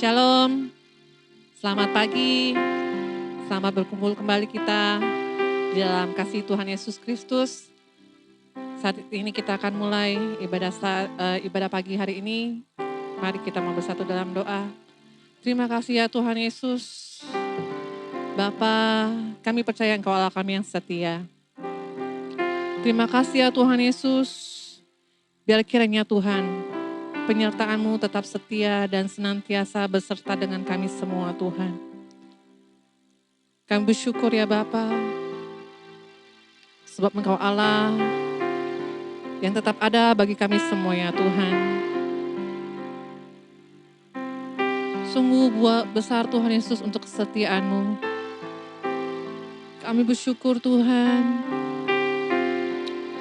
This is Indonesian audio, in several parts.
Shalom, selamat pagi, selamat berkumpul kembali kita di dalam kasih Tuhan Yesus Kristus. Saat ini kita akan mulai ibadah pagi hari ini. Mari kita mau bersatu dalam doa. Terima kasih ya Tuhan Yesus. Bapa, kami percaya Engkau Allah kami yang setia. Terima kasih ya Tuhan Yesus. Biar kiranya Tuhan, penyertaan-Mu tetap setia dan senantiasa beserta dengan kami semua Tuhan. Kami bersyukur ya Bapa, sebab Engkau Allah yang tetap ada bagi kami semua ya Tuhan. Sungguh besar Tuhan Yesus untuk kesetiaan-Mu. Kami bersyukur Tuhan.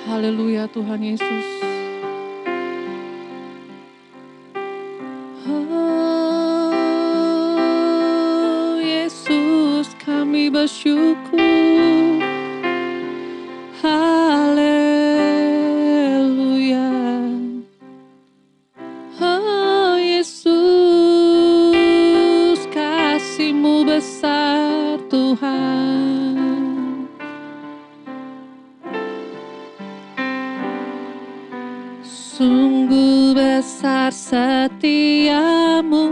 Haleluya Tuhan Yesus. Oh Yesus, kami bersyukur. Haleluya. Oh Yesus, kasih-Mu besar Tuhan. Sungguh besar setia-Mu,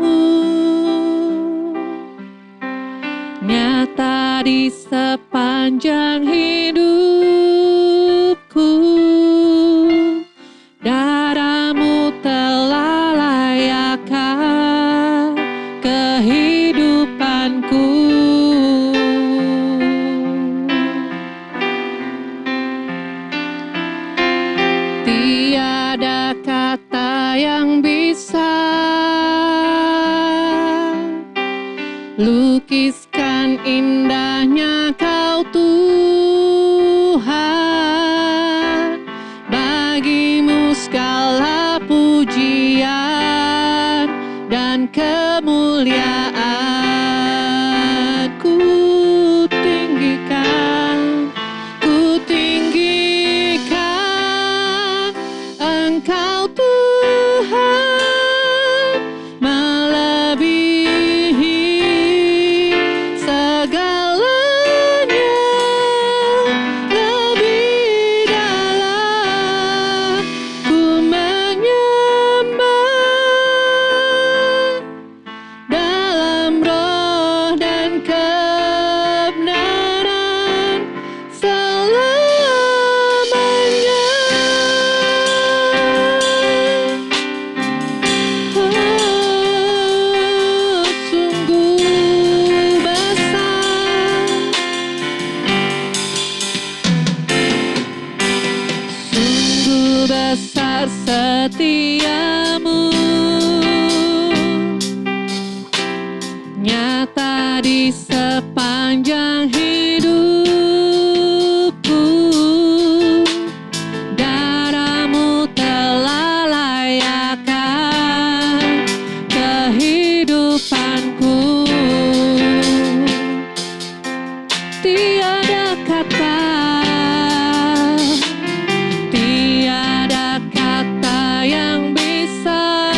nyata di sepanjang hidupku. Darah-Mu telah layakkan kehidupanku. Tiada kata yang bisa lukiskan indahnya Kau Tuhan. Bagimu segala pujian dan kemuliaan ku tinggikan, Engkau Tuhan melebihi segalanya, lebih dalam ku menyembah dalam roh dan kebenaran selamanya. Sungguh besar setiamu, nyata di sepanjang hidupku. Darah-Mu telah layakkan kehidupanku. Tiada kata yang bisa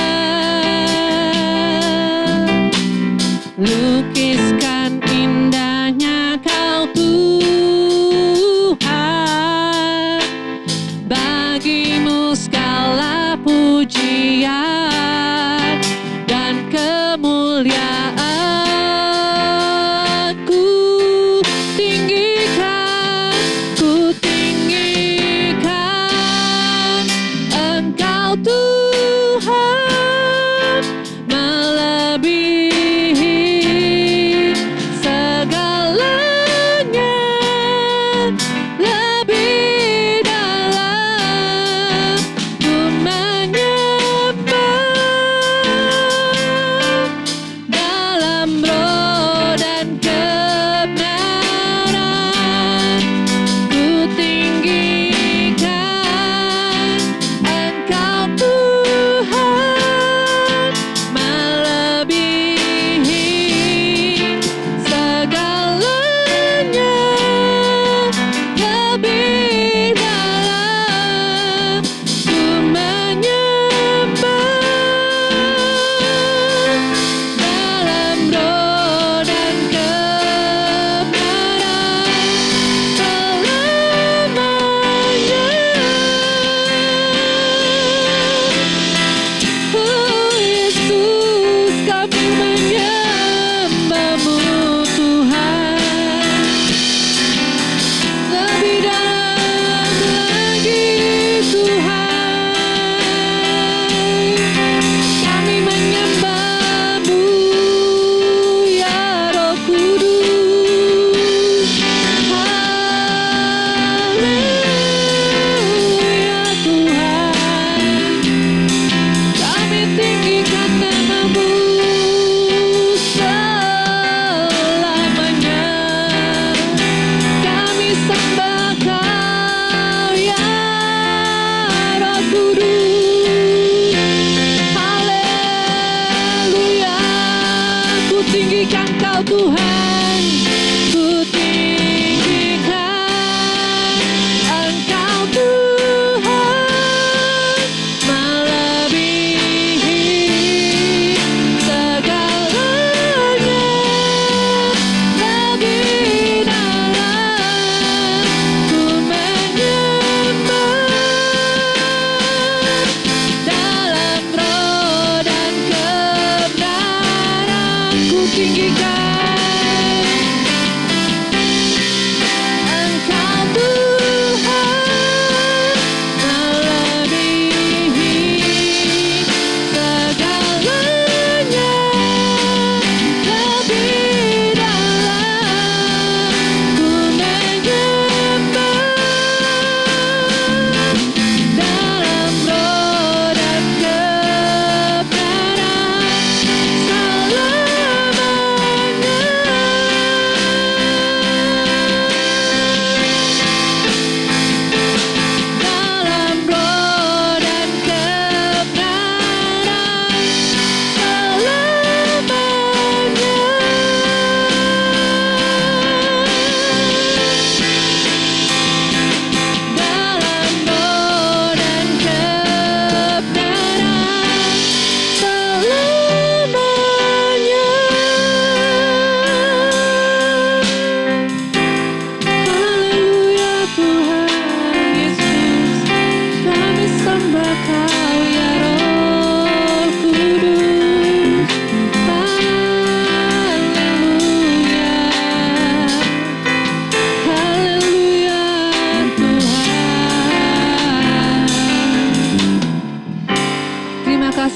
lukiskan indahnya Kau Tuhan. Bagimu segala pujian dan kemuliaan ku tinggikan,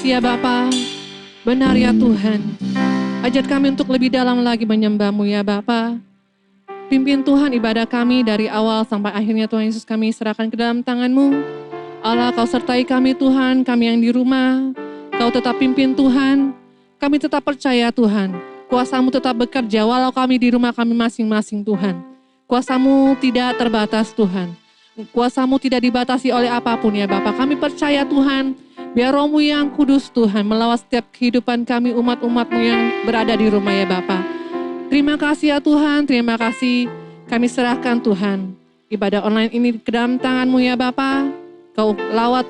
kasih ya Bapa. Benar ya Tuhan. Ajar kami untuk lebih dalam lagi menyembah-Mu ya Bapa. Pimpin Tuhan ibadah kami dari awal sampai akhirnya Tuhan Yesus kami serahkan ke dalam tangan-Mu. Allah Kau sertai kami Tuhan, kami yang di rumah. Kau tetap pimpin Tuhan. Kami tetap percaya Tuhan. Kuasa-Mu tetap bekerja walau kami di rumah kami masing-masing Tuhan. Kuasa-Mu tidak terbatas Tuhan. Kuasa-Mu tidak dibatasi oleh apapun ya Bapa. Kami percaya Tuhan. Biar Roh-Mu yang kudus Tuhan melawat setiap kehidupan kami umat-umat-Mu yang berada di rumah ya Bapa. Terima kasih ya Tuhan, terima kasih. Kami serahkan Tuhan ibadah online ini ke dalam tangan-Mu ya Bapa. Kau lawat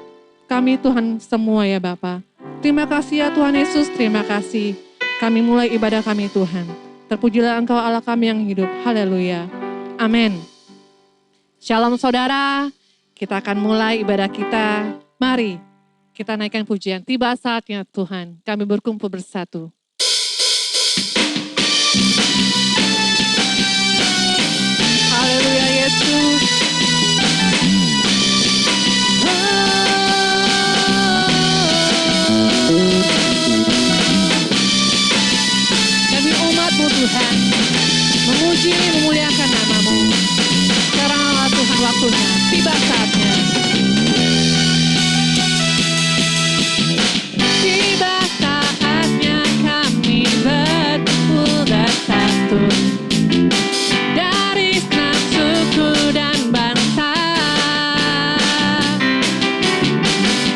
kami Tuhan semua ya Bapa. Terima kasih ya Tuhan Yesus, terima kasih. Kami mulai ibadah kami Tuhan. Terpujilah Engkau Allah kami yang hidup. Haleluya. Amin. Shalom saudara, kita akan mulai ibadah kita. Mari kita naikkan pujian. Tiba saatnya Tuhan, kami berkumpul bersatu. Haleluya Yesus. Kami umat-Mu Tuhan, memuji, memuliakan nama-Mu. Sekarang Tuhan waktunya, tiba saatnya. Tiba saatnya kami berkumpul bersatu dari senang suku dan bangsa,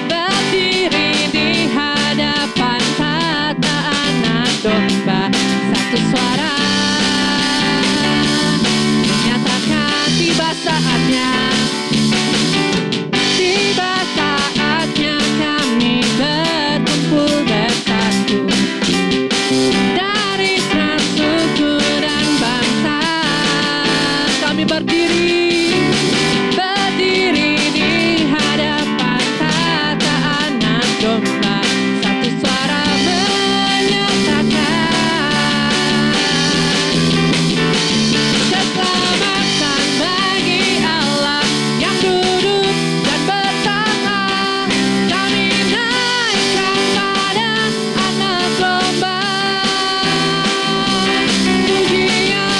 berdiri di hadapan tata anak domba, satu suara menyatakan tiba saatnya. Tiba saatnya kami berkumpul bersatu dari senang suku dan bangsa. Kami berdiri di hadapan tata anak domba, satu suara menyatakan keselamatan bagi Allah yang duduk dan bertata. Kami naikkan pada anak domba pujian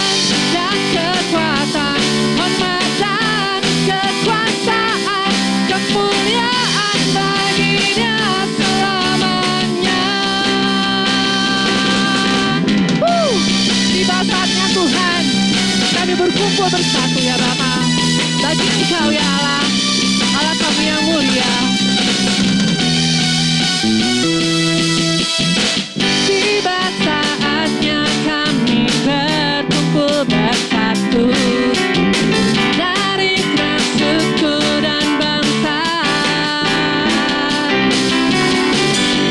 dan kekuatan, hormat dan kekuasaan, kemuliaan baginya selamanya. Tiba saatnya Tuhan, kami berkumpul bersatu ya Bapa. Bagi Engkau ya Allah, Allah kami yang mulia. Tiba saatnya kami berkumpul bersatu dari senang suku dan bangsa,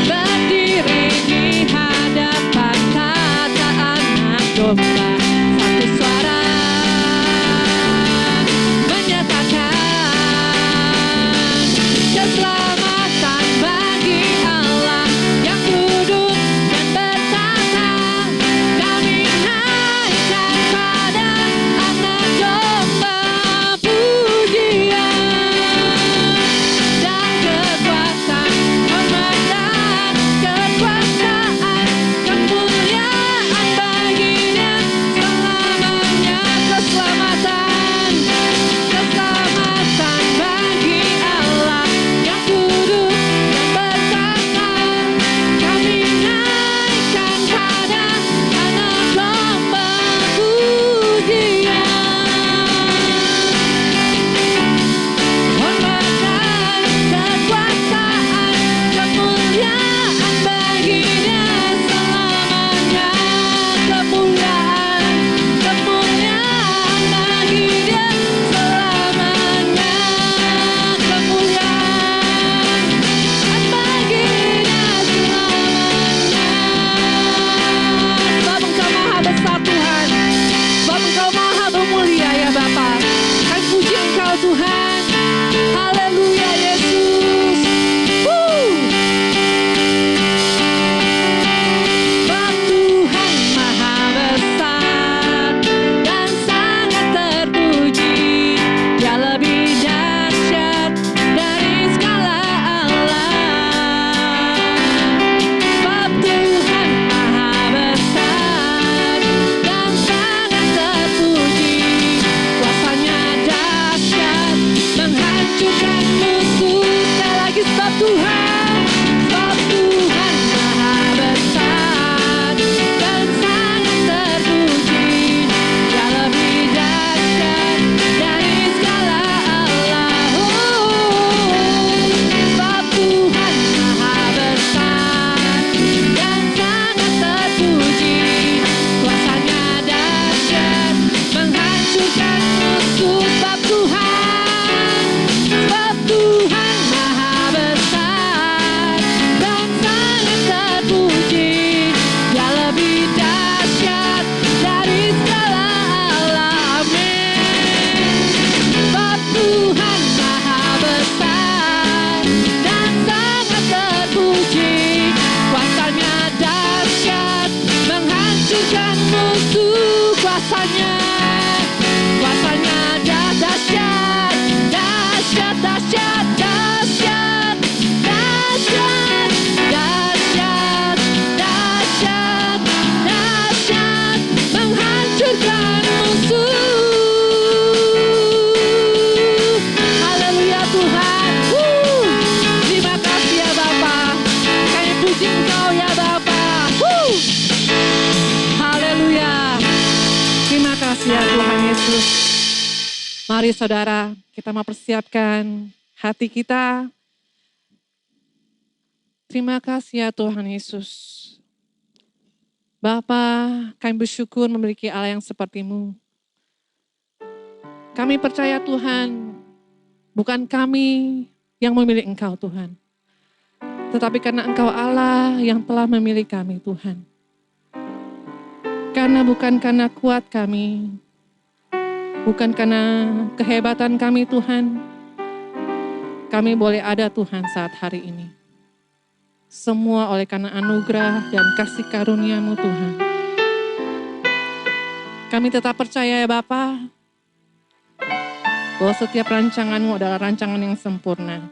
berdiri di hadapan tata anak domba, satu suara menyatakan Mari saudara, kita mau persiapkan hati kita. Terima kasih ya Tuhan Yesus. Bapa, kami bersyukur memiliki Allah yang seperti-Mu. Kami percaya Tuhan, bukan kami yang memilih Engkau Tuhan. Tetapi karena Engkau Allah yang telah memilih kami Tuhan. Karena bukan karena kuat kami, bukan karena kehebatan kami Tuhan, kami boleh ada Tuhan saat hari ini. Semua oleh karena anugerah dan kasih karunia-Mu Tuhan. Kami tetap percaya ya Bapa, bahwa setiap rancangan-Mu adalah rancangan yang sempurna.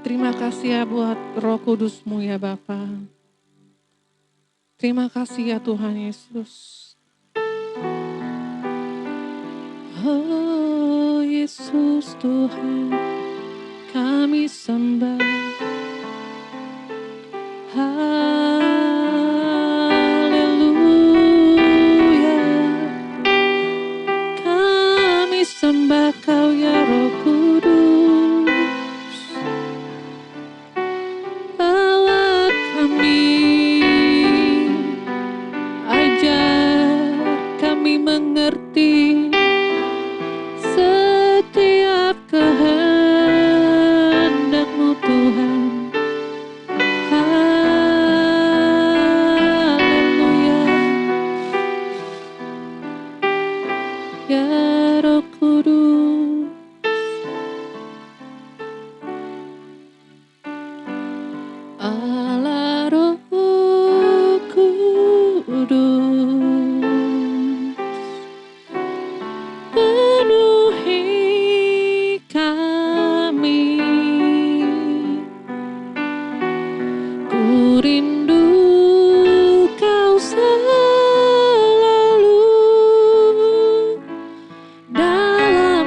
Terima kasih ya buat Roh Kudus-Mu ya Bapa. Terima kasih ya Tuhan Yesus. Oh Yesus Tuhan, kami sembah. Haleluya. Kami sembah Kau ya Roh Kudus. Bawa kami, ajar kami mengerti setiap kehendak-Mu Tuhan. Haleluya. Ya Roh Kudus, Allah Roh Kudus, penuhi kami. Ku rindu Kau selalu dalam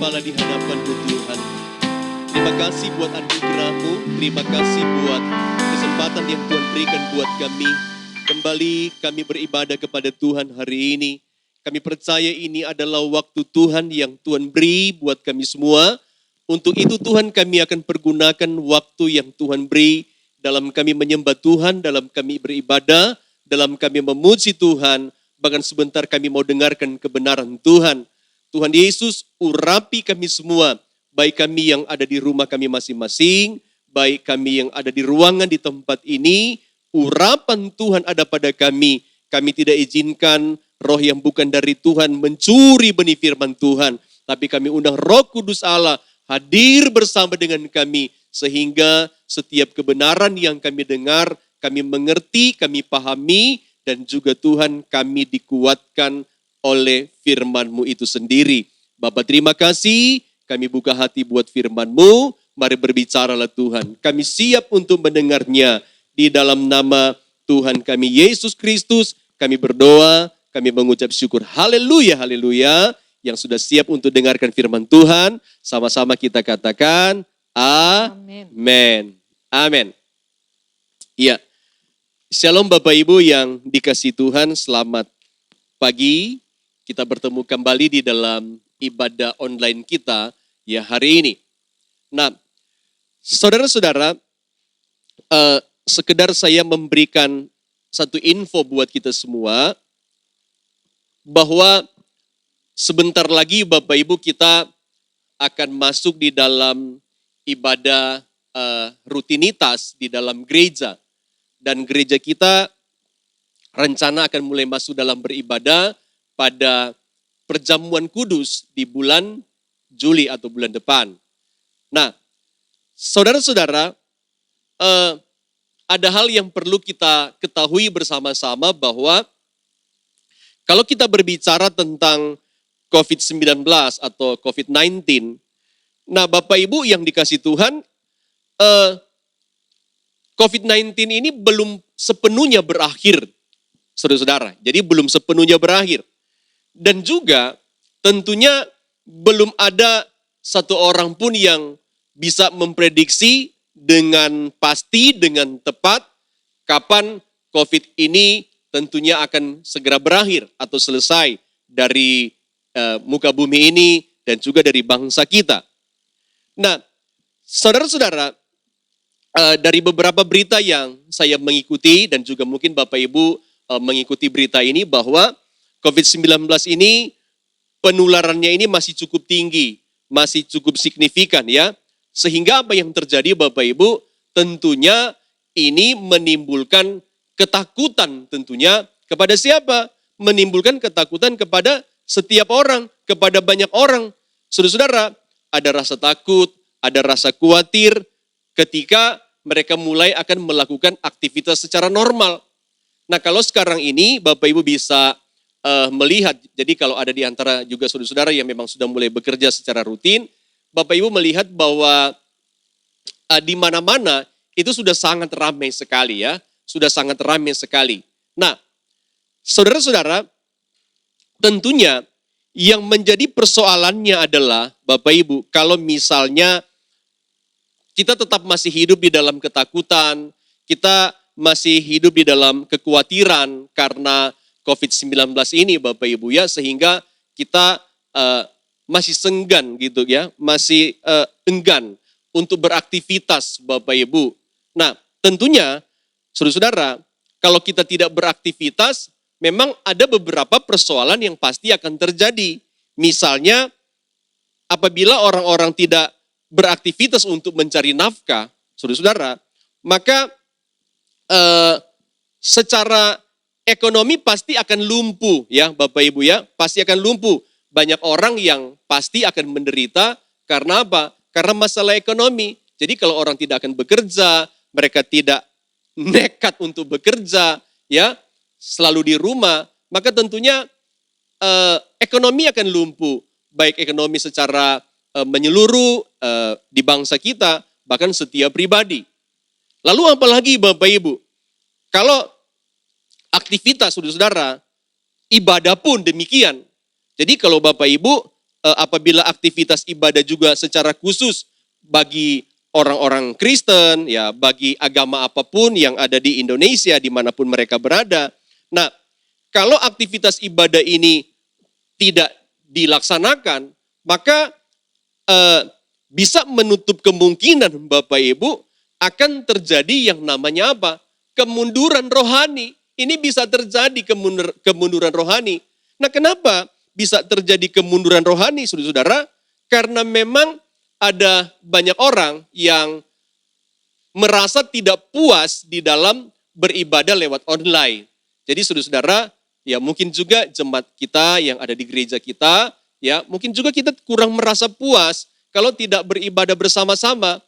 kepala di hadapan-Mu Tuhan. Terima kasih buat anugerah-Mu, terima kasih buat kesempatan yang Tuhan berikan buat kami. Kembali kami beribadah kepada Tuhan hari ini. Kami percaya ini adalah waktu Tuhan yang Tuhan beri buat kami semua. Untuk itu Tuhan kami akan pergunakan waktu yang Tuhan beri dalam kami menyembah Tuhan, dalam kami beribadah, dalam kami memuji Tuhan. Bahkan sebentar kami mau dengarkan kebenaran Tuhan. Tuhan Yesus urapi kami semua, baik kami yang ada di rumah kami masing-masing, baik kami yang ada di ruangan di tempat ini, urapan Tuhan ada pada kami. Kami tidak izinkan roh yang bukan dari Tuhan mencuri benih firman Tuhan. Tapi kami undang Roh Kudus Allah hadir bersama dengan kami. Sehingga setiap kebenaran yang kami dengar, kami mengerti, kami pahami. Dan juga Tuhan kami dikuatkan oleh firman-Mu itu sendiri. Bapa terima kasih, kami buka hati buat firman-Mu. Mari berbicaralah Tuhan. Kami siap untuk mendengarnya. Di dalam nama Tuhan kami Yesus Kristus, kami berdoa. Kami mengucap syukur. Haleluya, haleluya. Yang sudah siap untuk dengarkan firman Tuhan. Sama-sama kita katakan, amin. Amin. Iya. Shalom Bapak Ibu yang dikasihi Tuhan. Selamat pagi. Kita bertemu kembali di dalam ibadah online kita ya hari ini. Nah, saudara-saudara, sekedar saya memberikan satu info buat kita semua. Bahwa sebentar lagi Bapak Ibu kita akan masuk di dalam ibadah rutinitas di dalam gereja. Dan gereja kita rencana akan mulai masuk dalam beribadah pada perjamuan kudus di bulan Juli atau bulan depan. Nah, saudara-saudara, ada hal yang perlu kita ketahui bersama-sama bahwa kalau kita berbicara tentang COVID-19 atau COVID-19, nah Bapak Ibu yang dikasih Tuhan, COVID-19 ini belum sepenuhnya berakhir, saudara-saudara. Jadi belum sepenuhnya berakhir. Dan juga tentunya belum ada satu orang pun yang bisa memprediksi dengan pasti, dengan tepat, kapan COVID ini tentunya akan segera berakhir atau selesai dari muka bumi ini dan juga dari bangsa kita. Nah, saudara-saudara, dari beberapa berita yang saya mengikuti dan juga mungkin Bapak Ibu mengikuti berita ini bahwa COVID-19 ini penularannya ini masih cukup tinggi, masih cukup signifikan ya. Sehingga apa yang terjadi Bapak Ibu tentunya ini menimbulkan ketakutan tentunya kepada siapa? Menimbulkan ketakutan kepada setiap orang, kepada banyak orang. Saudara-saudara, ada rasa takut, ada rasa khawatir ketika mereka mulai akan melakukan aktivitas secara normal. Nah kalau sekarang ini Bapak Ibu bisa melihat, jadi kalau ada di antara juga saudara-saudara yang memang sudah mulai bekerja secara rutin, Bapak Ibu melihat bahwa di mana-mana itu sudah sangat ramai sekali ya. Sudah sangat ramai sekali. Nah, saudara-saudara, tentunya yang menjadi persoalannya adalah, Bapak Ibu, kalau misalnya kita tetap masih hidup di dalam ketakutan, kita masih hidup di dalam kekhawatiran karena COVID-19 ini, Bapak Ibu ya, sehingga kita masih senggan gitu ya, masih enggan untuk beraktivitas, Bapak Ibu. Nah, tentunya saudara-saudara, kalau kita tidak beraktivitas, memang ada beberapa persoalan yang pasti akan terjadi. Misalnya, apabila orang-orang tidak beraktivitas untuk mencari nafkah, saudara-saudara, maka secara ekonomi pasti akan lumpuh ya Bapak Ibu ya, pasti akan lumpuh. Banyak orang yang pasti akan menderita karena apa? Karena masalah ekonomi. Jadi kalau orang tidak akan bekerja, mereka tidak nekat untuk bekerja, ya, selalu di rumah, maka tentunya ekonomi akan lumpuh, baik ekonomi secara menyeluruh di bangsa kita, bahkan setiap pribadi. Lalu apalagi Bapak Ibu, kalau aktivitas saudara-saudara, ibadah pun demikian. Jadi kalau Bapak Ibu apabila aktivitas ibadah juga secara khusus bagi orang-orang Kristen, ya bagi agama apapun yang ada di Indonesia, dimanapun mereka berada. Nah, kalau aktivitas ibadah ini tidak dilaksanakan, maka bisa menutup kemungkinan Bapak Ibu akan terjadi yang namanya apa? Kemunduran rohani. Ini bisa terjadi kemunduran rohani. Nah, kenapa bisa terjadi kemunduran rohani, saudara-saudara? Karena memang ada banyak orang yang merasa tidak puas di dalam beribadah lewat online. Jadi saudara-saudara, ya mungkin juga jemaat kita yang ada di gereja kita, ya mungkin juga kita kurang merasa puas kalau tidak beribadah bersama-sama.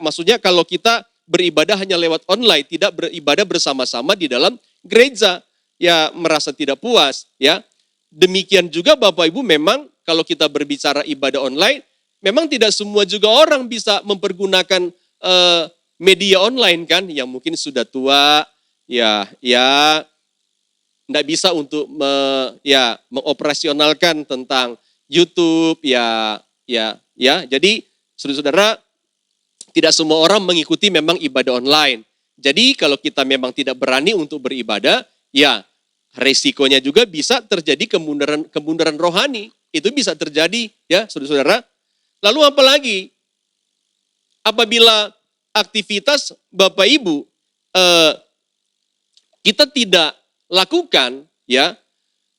Maksudnya kalau kita beribadah hanya lewat online, tidak beribadah bersama-sama di dalam gereja, ya merasa tidak puas, ya. Demikian juga Bapak Ibu, memang kalau kita berbicara ibadah online, memang tidak semua juga orang bisa mempergunakan media online kan, yang mungkin sudah tua, ya enggak bisa untuk mengoperasionalkan tentang YouTube, Jadi saudara-saudara, tidak semua orang mengikuti memang ibadah online. Jadi kalau kita memang tidak berani untuk beribadah, ya resikonya juga bisa terjadi kemunduran rohani. Itu bisa terjadi, ya saudara-saudara. Lalu apalagi apabila aktivitas Bapak Ibu kita tidak lakukan, ya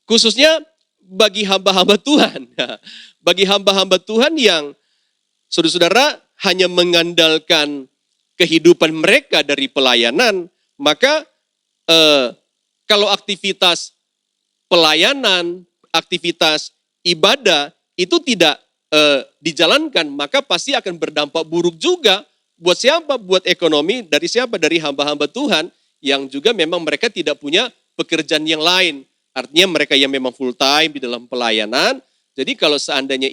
khususnya bagi hamba-hamba Tuhan, bagi hamba-hamba Tuhan yang saudara-saudara hanya mengandalkan kehidupan mereka dari pelayanan, maka kalau aktivitas pelayanan, aktivitas ibadah itu tidak dijalankan, maka pasti akan berdampak buruk juga. Buat siapa? Buat ekonomi dari siapa? Dari hamba-hamba Tuhan yang juga memang mereka tidak punya pekerjaan yang lain. Artinya mereka yang memang full time di dalam pelayanan. Jadi kalau seandainya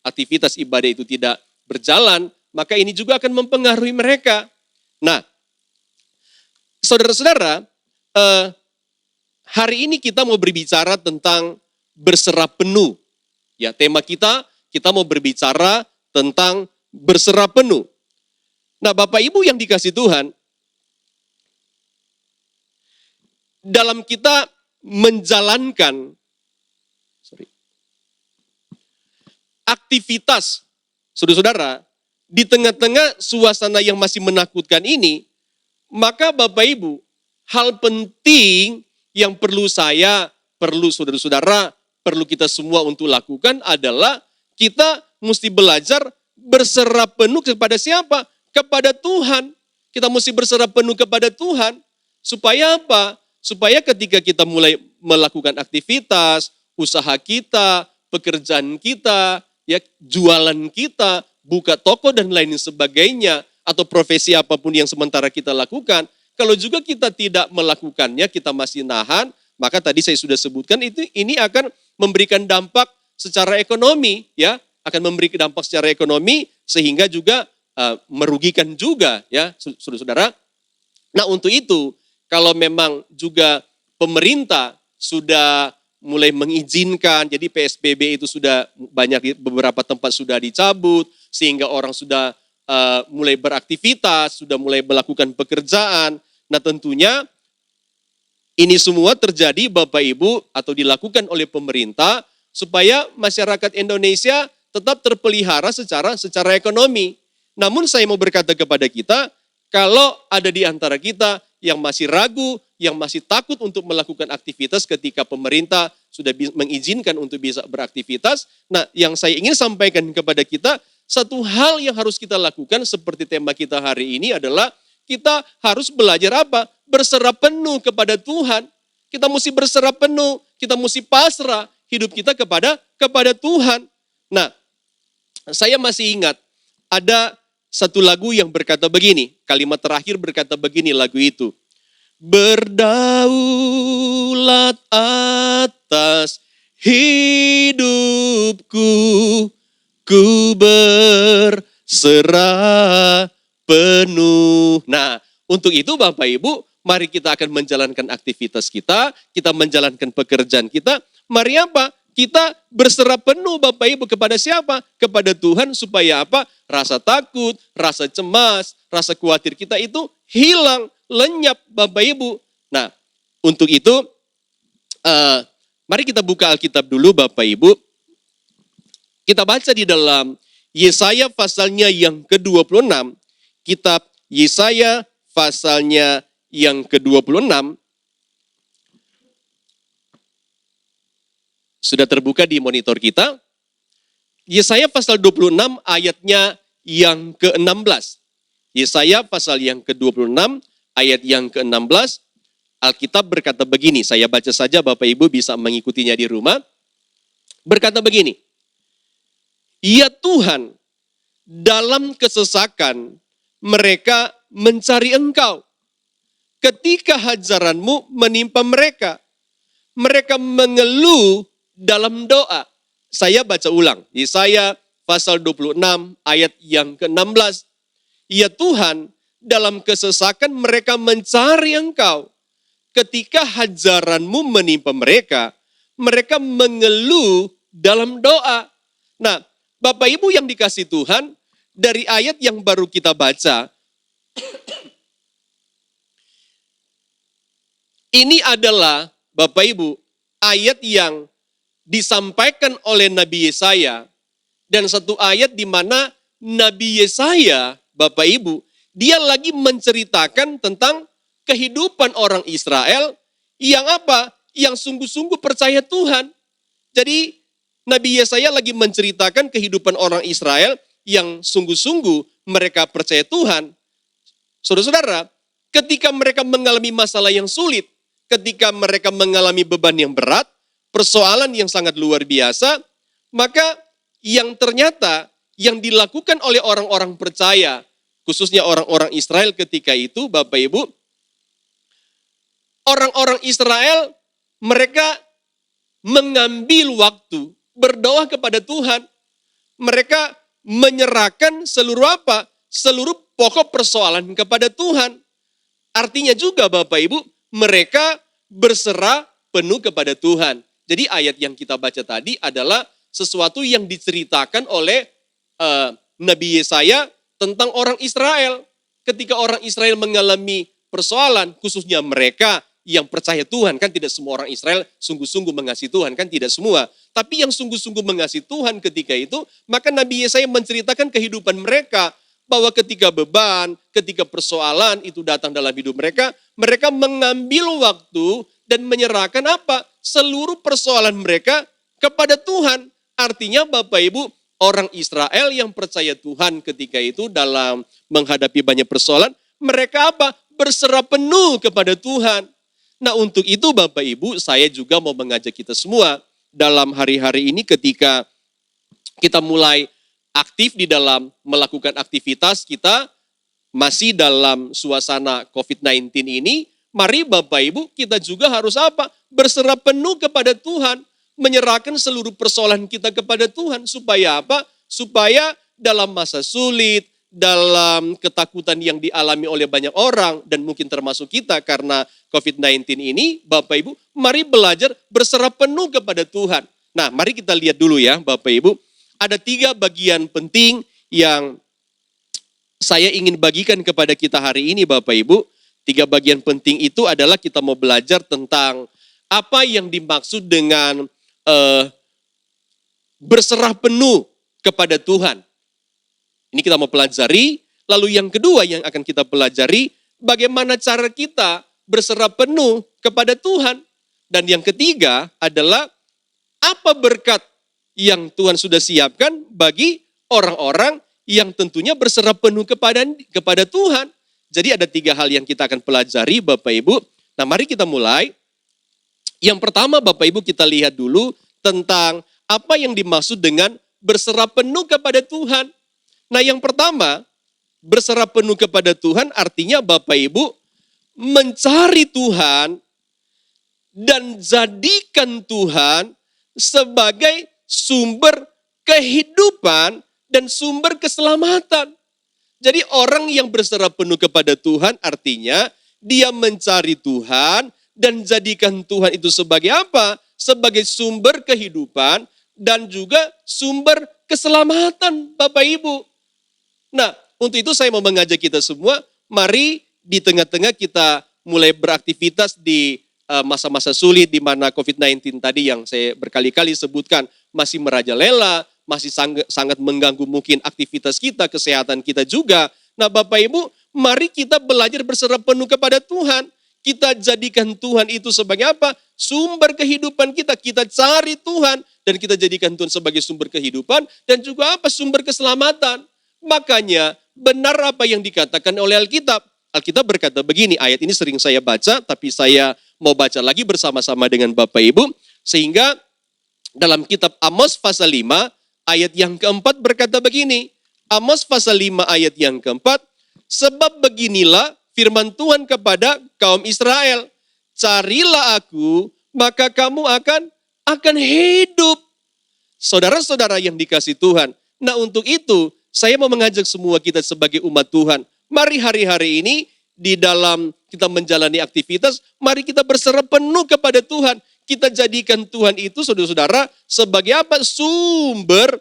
aktivitas ibadah itu tidak berjalan, maka ini juga akan mempengaruhi mereka. Nah, saudara-saudara, hari ini kita mau berbicara tentang berserah penuh. Ya, tema kita mau berbicara tentang berserah penuh. Nah, Bapak Ibu yang dikasih Tuhan, dalam kita menjalankan aktivitas, saudara-saudara, di tengah-tengah suasana yang masih menakutkan ini, maka Bapak Ibu, hal penting yang perlu saudara-saudara, perlu kita semua untuk lakukan adalah kita mesti belajar berserah penuh kepada siapa? Kepada Tuhan. Kita mesti berserah penuh kepada Tuhan. Supaya apa? Supaya ketika kita mulai melakukan aktivitas, usaha kita, pekerjaan kita, ya jualan kita, buka toko dan lain sebagainya, atau profesi apapun yang sementara kita lakukan, kalau juga kita tidak melakukannya, kita masih nahan, maka tadi saya sudah sebutkan ini akan memberikan dampak secara ekonomi, ya, akan memberikan dampak secara ekonomi sehingga juga merugikan juga, ya, saudara-saudara. Nah, untuk itu, kalau memang juga pemerintah sudah mulai mengizinkan, jadi PSBB itu sudah banyak, beberapa tempat sudah dicabut, sehingga orang sudah mulai beraktivitas, sudah mulai melakukan pekerjaan. Nah, tentunya ini semua terjadi Bapak Ibu atau dilakukan oleh pemerintah supaya masyarakat Indonesia tetap terpelihara secara ekonomi. Namun saya mau berkata kepada kita, kalau ada di antara kita yang masih ragu, yang masih takut untuk melakukan aktivitas ketika pemerintah sudah mengizinkan untuk bisa beraktivitas. Nah, yang saya ingin sampaikan kepada kita, satu hal yang harus kita lakukan seperti tema kita hari ini adalah kita harus belajar apa? Berserah penuh kepada Tuhan. Kita mesti berserah penuh, kita mesti pasrah hidup kita kepada Tuhan. Nah, saya masih ingat ada satu lagu yang berkata begini, kalimat terakhir berkata begini lagu itu. Berdaulat atas hidupku, ku berserah penuh. Nah, untuk itu Bapak Ibu, mari kita akan menjalankan aktivitas kita menjalankan pekerjaan kita. Mari apa? Kita berserah penuh Bapak Ibu kepada siapa? Kepada Tuhan supaya apa? Rasa takut, rasa cemas, rasa khawatir kita itu hilang, lenyap Bapak Ibu. Nah, untuk itu mari kita buka Alkitab dulu Bapak Ibu. Kita baca di dalam Yesaya pasalnya yang ke-26. Kitab Yesaya pasalnya yang ke-26. Sudah terbuka di monitor kita. Yesaya pasal 26 ayatnya yang ke-16. Yesaya pasal yang ke-26 ayat yang ke-16. Alkitab berkata begini, saya baca saja Bapak Ibu bisa mengikutinya di rumah. Berkata begini, ya Tuhan, dalam kesesakan mereka mencari Engkau. Ketika hajaran-Mu menimpa mereka, mereka mengeluh dalam doa. Saya baca ulang, Yesaya pasal 26 ayat yang ke-16. Ya Tuhan, dalam kesesakan mereka mencari Engkau. Ketika hajaran-Mu menimpa mereka, mereka mengeluh dalam doa. Nah, Bapak Ibu yang dikasih Tuhan, dari ayat yang baru kita baca, ini adalah Bapak Ibu, ayat yang disampaikan oleh Nabi Yesaya, dan satu ayat di mana Nabi Yesaya, Bapak Ibu, dia lagi menceritakan tentang kehidupan orang Israel yang apa? Yang sungguh-sungguh percaya Tuhan. Jadi Nabi Yesaya lagi menceritakan kehidupan orang Israel yang sungguh-sungguh mereka percaya Tuhan. Saudara-saudara, ketika mereka mengalami masalah yang sulit, ketika mereka mengalami beban yang berat, persoalan yang sangat luar biasa, maka yang ternyata yang dilakukan oleh orang-orang percaya, khususnya orang-orang Israel ketika itu, Bapak Ibu, orang-orang Israel mereka mengambil waktu berdoa kepada Tuhan. Mereka menyerahkan seluruh apa? Seluruh pokok persoalan kepada Tuhan. Artinya juga Bapak Ibu, mereka berserah penuh kepada Tuhan. Jadi ayat yang kita baca tadi adalah sesuatu yang diceritakan oleh Nabi Yesaya tentang orang Israel. Ketika orang Israel mengalami persoalan, khususnya mereka yang percaya Tuhan, kan tidak semua orang Israel sungguh-sungguh mengasihi Tuhan, kan tidak semua. Tapi yang sungguh-sungguh mengasihi Tuhan ketika itu, maka Nabi Yesaya menceritakan kehidupan mereka, bahwa ketika beban, ketika persoalan itu datang dalam hidup mereka, mereka mengambil waktu dan menyerahkan apa? Seluruh persoalan mereka kepada Tuhan. Artinya Bapak Ibu, orang Israel yang percaya Tuhan ketika itu dalam menghadapi banyak persoalan, mereka apa? Berserah penuh kepada Tuhan. Nah untuk itu Bapak Ibu, saya juga mau mengajak kita semua dalam hari-hari ini ketika kita mulai aktif di dalam melakukan aktivitas kita masih dalam suasana COVID-19 ini, mari Bapak Ibu kita juga harus apa? Berserah penuh kepada Tuhan, menyerahkan seluruh persoalan kita kepada Tuhan. Supaya apa? Supaya dalam masa sulit, dalam ketakutan yang dialami oleh banyak orang, dan mungkin termasuk kita karena COVID-19 ini, Bapak Ibu, mari belajar berserah penuh kepada Tuhan. Nah, mari kita lihat dulu ya Bapak Ibu, ada 3 bagian penting yang saya ingin bagikan kepada kita hari ini Bapak Ibu. 3 bagian penting itu adalah kita mau belajar tentang apa yang dimaksud dengan berserah penuh kepada Tuhan. Ini kita mau pelajari. Lalu yang kedua yang akan kita pelajari, bagaimana cara kita berserah penuh kepada Tuhan. Dan yang ketiga adalah apa berkat yang Tuhan sudah siapkan bagi orang-orang yang tentunya berserah penuh kepada Tuhan. Jadi ada 3 hal yang kita akan pelajari Bapak Ibu. Nah mari kita mulai. Yang pertama Bapak Ibu kita lihat dulu tentang apa yang dimaksud dengan berserah penuh kepada Tuhan. Nah yang pertama, berserah penuh kepada Tuhan artinya Bapak Ibu mencari Tuhan dan jadikan Tuhan sebagai sumber kehidupan dan sumber keselamatan. Jadi orang yang berserah penuh kepada Tuhan artinya dia mencari Tuhan dan jadikan Tuhan itu sebagai apa? Sebagai sumber kehidupan dan juga sumber keselamatan Bapak Ibu. Nah, untuk itu saya mau mengajak kita semua, mari di tengah-tengah kita mulai beraktivitas di masa-masa sulit di mana COVID-19 tadi yang saya berkali-kali sebutkan masih merajalela, masih sangat mengganggu mungkin aktivitas kita, kesehatan kita juga. Nah Bapak Ibu, mari kita belajar berserah penuh kepada Tuhan. Kita jadikan Tuhan itu sebagai apa? Sumber kehidupan kita. Kita cari Tuhan dan kita jadikan Tuhan sebagai sumber kehidupan dan juga apa? Sumber keselamatan. Makanya benar apa yang dikatakan oleh Alkitab. Alkitab berkata begini, ayat ini sering saya baca, tapi saya mau baca lagi bersama-sama dengan Bapak Ibu. Sehingga dalam kitab Amos pasal 5, ayat yang keempat berkata begini. Amos pasal 5 ayat yang keempat, sebab beginilah firman Tuhan kepada kaum Israel. Carilah aku, maka kamu akan hidup. Saudara-saudara yang dikasih Tuhan. Nah untuk itu, saya mau mengajak semua kita sebagai umat Tuhan. Mari hari-hari ini di dalam kita menjalani aktivitas, mari kita berserah penuh kepada Tuhan. Kita jadikan Tuhan itu saudara-saudara sebagai apa? Sumber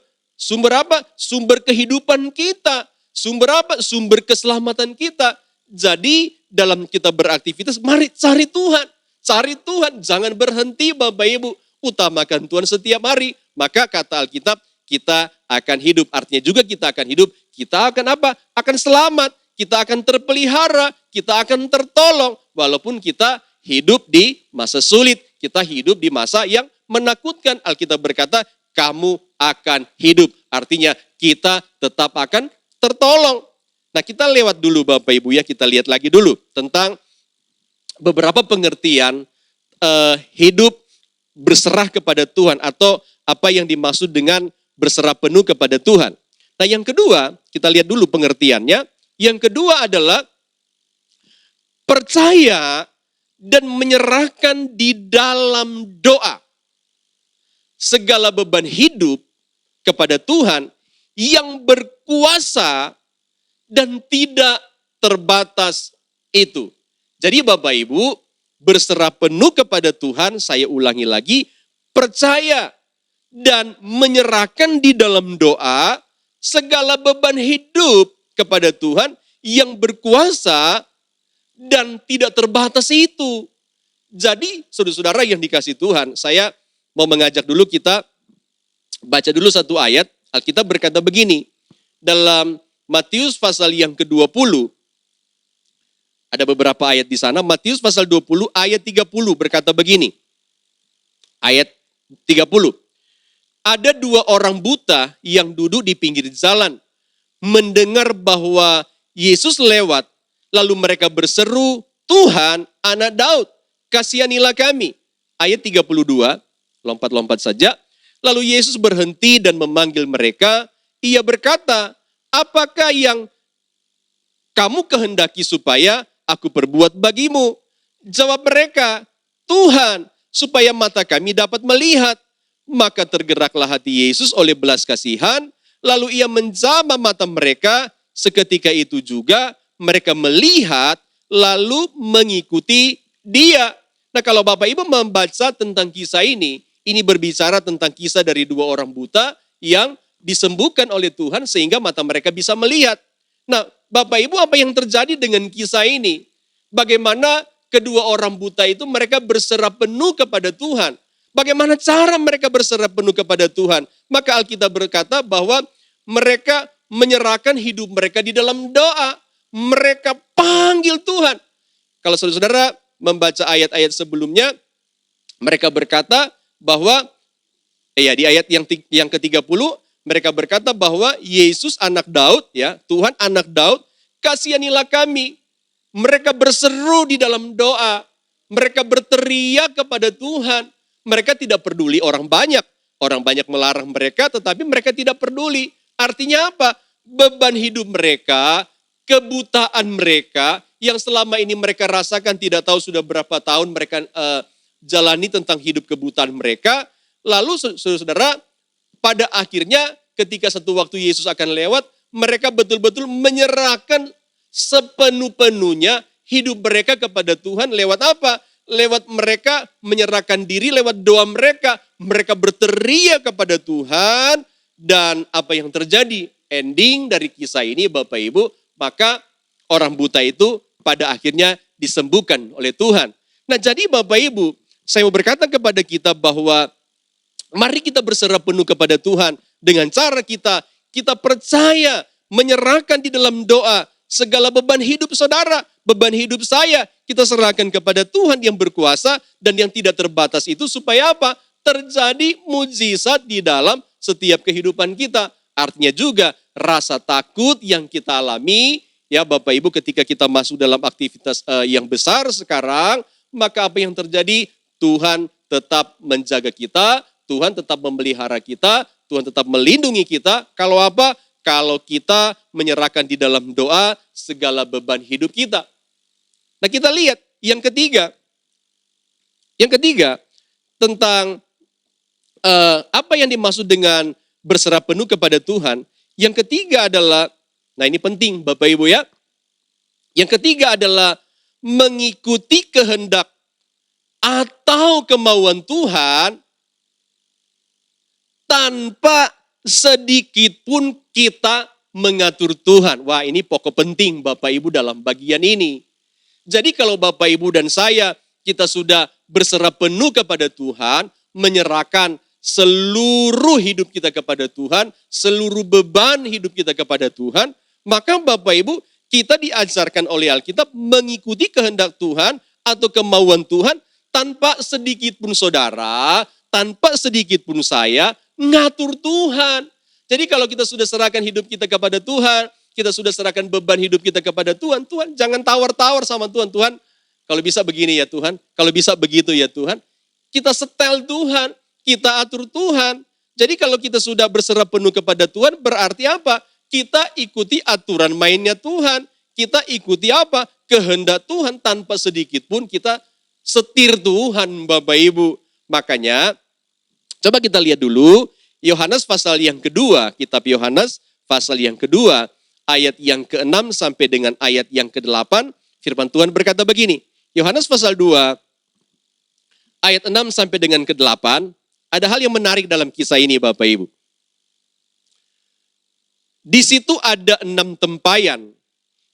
apa? Sumber kehidupan kita. Sumber apa? Sumber keselamatan kita. Jadi dalam kita beraktivitas, mari cari Tuhan. Cari Tuhan, jangan berhenti Bapak Ibu. Utamakan Tuhan setiap hari. Maka kata Alkitab, kita akan hidup. Artinya juga kita akan hidup. Kita akan apa? Akan selamat. Kita akan terpelihara, kita akan tertolong. Walaupun kita hidup di masa sulit, kita hidup di masa yang menakutkan. Alkitab berkata, kamu akan hidup. Artinya kita tetap akan tertolong. Nah kita lewat dulu Bapak Ibu ya, kita lihat lagi dulu tentang beberapa pengertian hidup berserah kepada Tuhan. Atau apa yang dimaksud dengan berserah penuh kepada Tuhan. Nah yang kedua, kita lihat dulu pengertiannya. Yang kedua adalah percaya dan menyerahkan di dalam doa segala beban hidup kepada Tuhan yang berkuasa dan tidak terbatas itu. Jadi Bapak Ibu, berserah penuh kepada Tuhan, saya ulangi lagi, percaya dan menyerahkan di dalam doa segala beban hidup kepada Tuhan yang berkuasa dan tidak terbatas itu. Jadi saudara-saudara yang dikasih Tuhan, saya mau mengajak dulu kita baca dulu satu ayat. Alkitab berkata begini, dalam Matius pasal yang ke-20, ada beberapa ayat di sana. Matius pasal 20 ayat 30 berkata begini. Ayat 30. Ada dua orang buta yang duduk di pinggir jalan, mendengar bahwa Yesus lewat, lalu mereka berseru, Tuhan, anak Daud, kasihanilah kami. Ayat 32, lompat-lompat saja. Lalu Yesus berhenti dan memanggil mereka. Ia berkata, apakah yang kamu kehendaki supaya aku perbuat bagimu? Jawab mereka, Tuhan, supaya mata kami dapat melihat. Maka tergeraklah hati Yesus oleh belas kasihan. Lalu ia menjamah mata mereka, seketika itu juga mereka melihat lalu mengikuti dia. Nah kalau Bapak Ibu membaca tentang kisah ini berbicara tentang kisah dari dua orang buta yang disembuhkan oleh Tuhan sehingga mata mereka bisa melihat. Nah Bapak Ibu apa yang terjadi dengan kisah ini? Bagaimana kedua orang buta itu mereka berserah penuh kepada Tuhan. Bagaimana cara mereka berserah penuh kepada Tuhan? Maka Alkitab berkata bahwa mereka menyerahkan hidup mereka di dalam doa. Mereka panggil Tuhan. Kalau saudara-saudara membaca ayat-ayat sebelumnya, mereka berkata bahwa, di ayat yang ke-30, mereka berkata bahwa Yesus anak Daud, ya Tuhan anak Daud, kasihanilah kami. Mereka berseru di dalam doa. Mereka berteriak kepada Tuhan. Mereka tidak peduli orang banyak. Orang banyak melarang mereka, tetapi mereka tidak peduli. Artinya apa? Beban hidup mereka, kebutaan mereka, yang selama ini mereka rasakan tidak tahu sudah berapa tahun mereka jalani tentang hidup kebutaan mereka. Lalu saudara, pada akhirnya ketika satu waktu Yesus akan lewat, mereka betul-betul menyerahkan sepenuh-penuhnya hidup mereka kepada Tuhan lewat apa? lewat mereka menyerahkan diri, lewat doa mereka berteriak kepada Tuhan. Dan apa yang terjadi? Ending dari kisah ini Bapak Ibu, maka orang buta itu pada akhirnya disembuhkan oleh Tuhan. Nah jadi Bapak Ibu, saya mau berkata kepada kita bahwa mari kita berserah penuh kepada Tuhan dengan cara kita percaya, menyerahkan di dalam doa segala beban hidup saudara, beban hidup saya, kita serahkan kepada Tuhan yang berkuasa dan yang tidak terbatas itu supaya apa? Terjadi mujizat di dalam setiap kehidupan kita. Artinya juga rasa takut yang kita alami, ya Bapak Ibu ketika kita masuk dalam aktivitas yang besar sekarang, maka apa yang terjadi? Tuhan tetap menjaga kita, Tuhan tetap memelihara kita, Tuhan tetap melindungi kita. Kalau apa? Kalau kita menyerahkan di dalam doa segala beban hidup kita. Nah kita lihat yang ketiga. Yang ketiga tentang apa yang dimaksud dengan berserah penuh kepada Tuhan. Yang ketiga adalah, nah ini penting Bapak Ibu ya. Yang ketiga adalah mengikuti kehendak atau kemauan Tuhan tanpa sedikit pun kita mengatur Tuhan. Wah ini pokok penting Bapak Ibu dalam bagian ini. Jadi kalau Bapak Ibu dan saya, kita sudah berserah penuh kepada Tuhan, menyerahkan seluruh hidup kita kepada Tuhan, seluruh beban hidup kita kepada Tuhan, maka Bapak Ibu, kita diajarkan oleh Alkitab mengikuti kehendak Tuhan atau kemauan Tuhan tanpa sedikit pun saudara, tanpa sedikit pun saya, ngatur Tuhan. Jadi kalau kita sudah serahkan hidup kita kepada Tuhan, kita sudah serahkan beban hidup kita kepada Tuhan, Tuhan jangan tawar-tawar sama Tuhan. Tuhan, kalau bisa begini ya Tuhan, kalau bisa begitu ya Tuhan. Kita setel Tuhan, kita atur Tuhan. Jadi kalau kita sudah berserah penuh kepada Tuhan, berarti apa? Kita ikuti aturan mainnya Tuhan. Kita ikuti apa? Kehendak Tuhan tanpa sedikit pun kita setir Tuhan Bapak Ibu. Makanya, coba kita lihat dulu Yohanes pasal yang kedua, kitab Yohanes pasal yang kedua, ayat yang ke-6 sampai dengan ayat yang ke-8, firman Tuhan berkata begini. Yohanes pasal 2, ayat 6 sampai dengan ke-8, ada hal yang menarik dalam kisah ini Bapak Ibu. Di situ ada 6 tempayan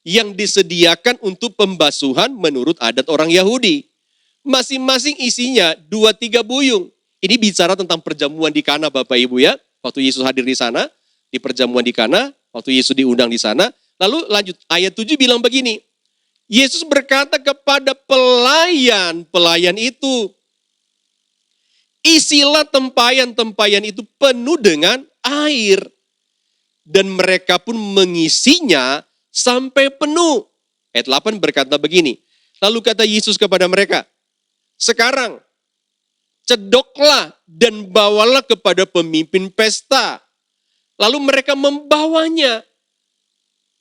yang disediakan untuk pembasuhan menurut adat orang Yahudi. Masing-masing isinya 2-3 buyung. Ini bicara tentang perjamuan di Kana Bapak Ibu ya. Waktu Yesus hadir di sana, di perjamuan di Kana, waktu Yesus diundang di sana. Lalu lanjut, ayat 7 bilang begini. Yesus berkata kepada pelayan itu, isilah tempayan-tempayan itu penuh dengan air. Dan mereka pun mengisinya sampai penuh. Ayat 8 berkata begini. Lalu kata Yesus kepada mereka, sekarang cedoklah dan bawalah kepada pemimpin pesta. Lalu mereka membawanya.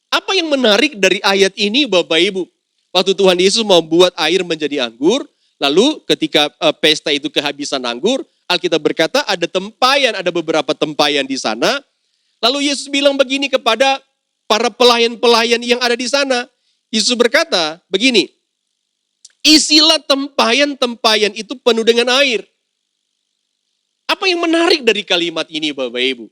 Apa yang menarik dari ayat ini Bapak Ibu? Waktu Tuhan Yesus mau buat air menjadi anggur, lalu ketika pesta itu kehabisan anggur, Alkitab berkata ada tempayan, ada beberapa tempayan di sana. Lalu Yesus bilang begini kepada para pelayan-pelayan yang ada di sana. Yesus berkata begini, isilah tempayan-tempayan itu penuh dengan air. Apa yang menarik dari kalimat ini Bapak Ibu?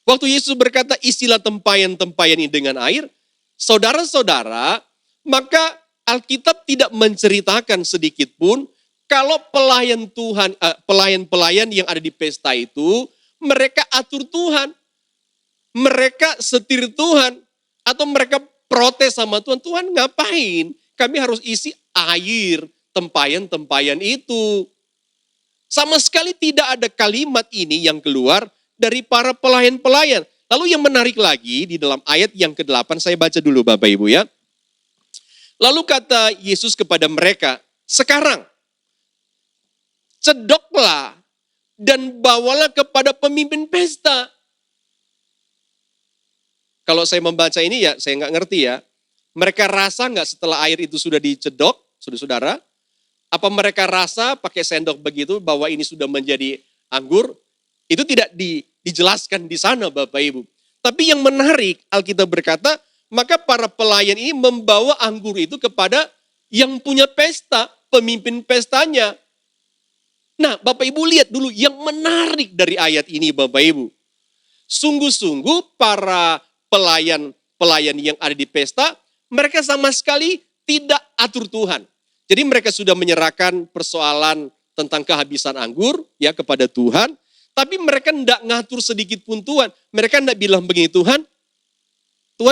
Waktu Yesus berkata isilah tempayan-tempayan ini dengan air, saudara-saudara, maka Alkitab tidak menceritakan sedikit pun kalau pelayan Tuhan, pelayan-pelayan yang ada di pesta itu, mereka atur Tuhan, mereka setir Tuhan, atau mereka protes sama Tuhan, Tuhan ngapain? Kami harus isi air tempayan-tempayan itu. Sama sekali tidak ada kalimat ini yang keluar dari para pelayan-pelayan. Lalu yang menarik lagi di dalam ayat yang ke-8, saya baca dulu Bapak Ibu ya. Lalu kata Yesus kepada mereka, sekarang cedoklah dan bawalah kepada pemimpin pesta. Kalau saya membaca ini ya saya nggak ngerti ya. Mereka rasa nggak setelah air itu sudah dicedok, saudara-saudara? Apa mereka rasa pakai sendok begitu bahwa ini sudah menjadi anggur? Itu tidak dijelaskan di sana Bapak Ibu. Tapi yang menarik Alkitab berkata, maka para pelayan ini membawa anggur itu kepada yang punya pesta, pemimpin pestanya. Nah, Bapak Ibu lihat dulu yang menarik dari ayat ini, Bapak Ibu. Sungguh-sungguh para pelayan yang ada di pesta, mereka sama sekali tidak atur Tuhan. Jadi mereka sudah menyerahkan persoalan tentang kehabisan anggur ya kepada Tuhan, tapi mereka tidak ngatur sedikit pun Tuhan. Mereka tidak bilang begini, Tuhan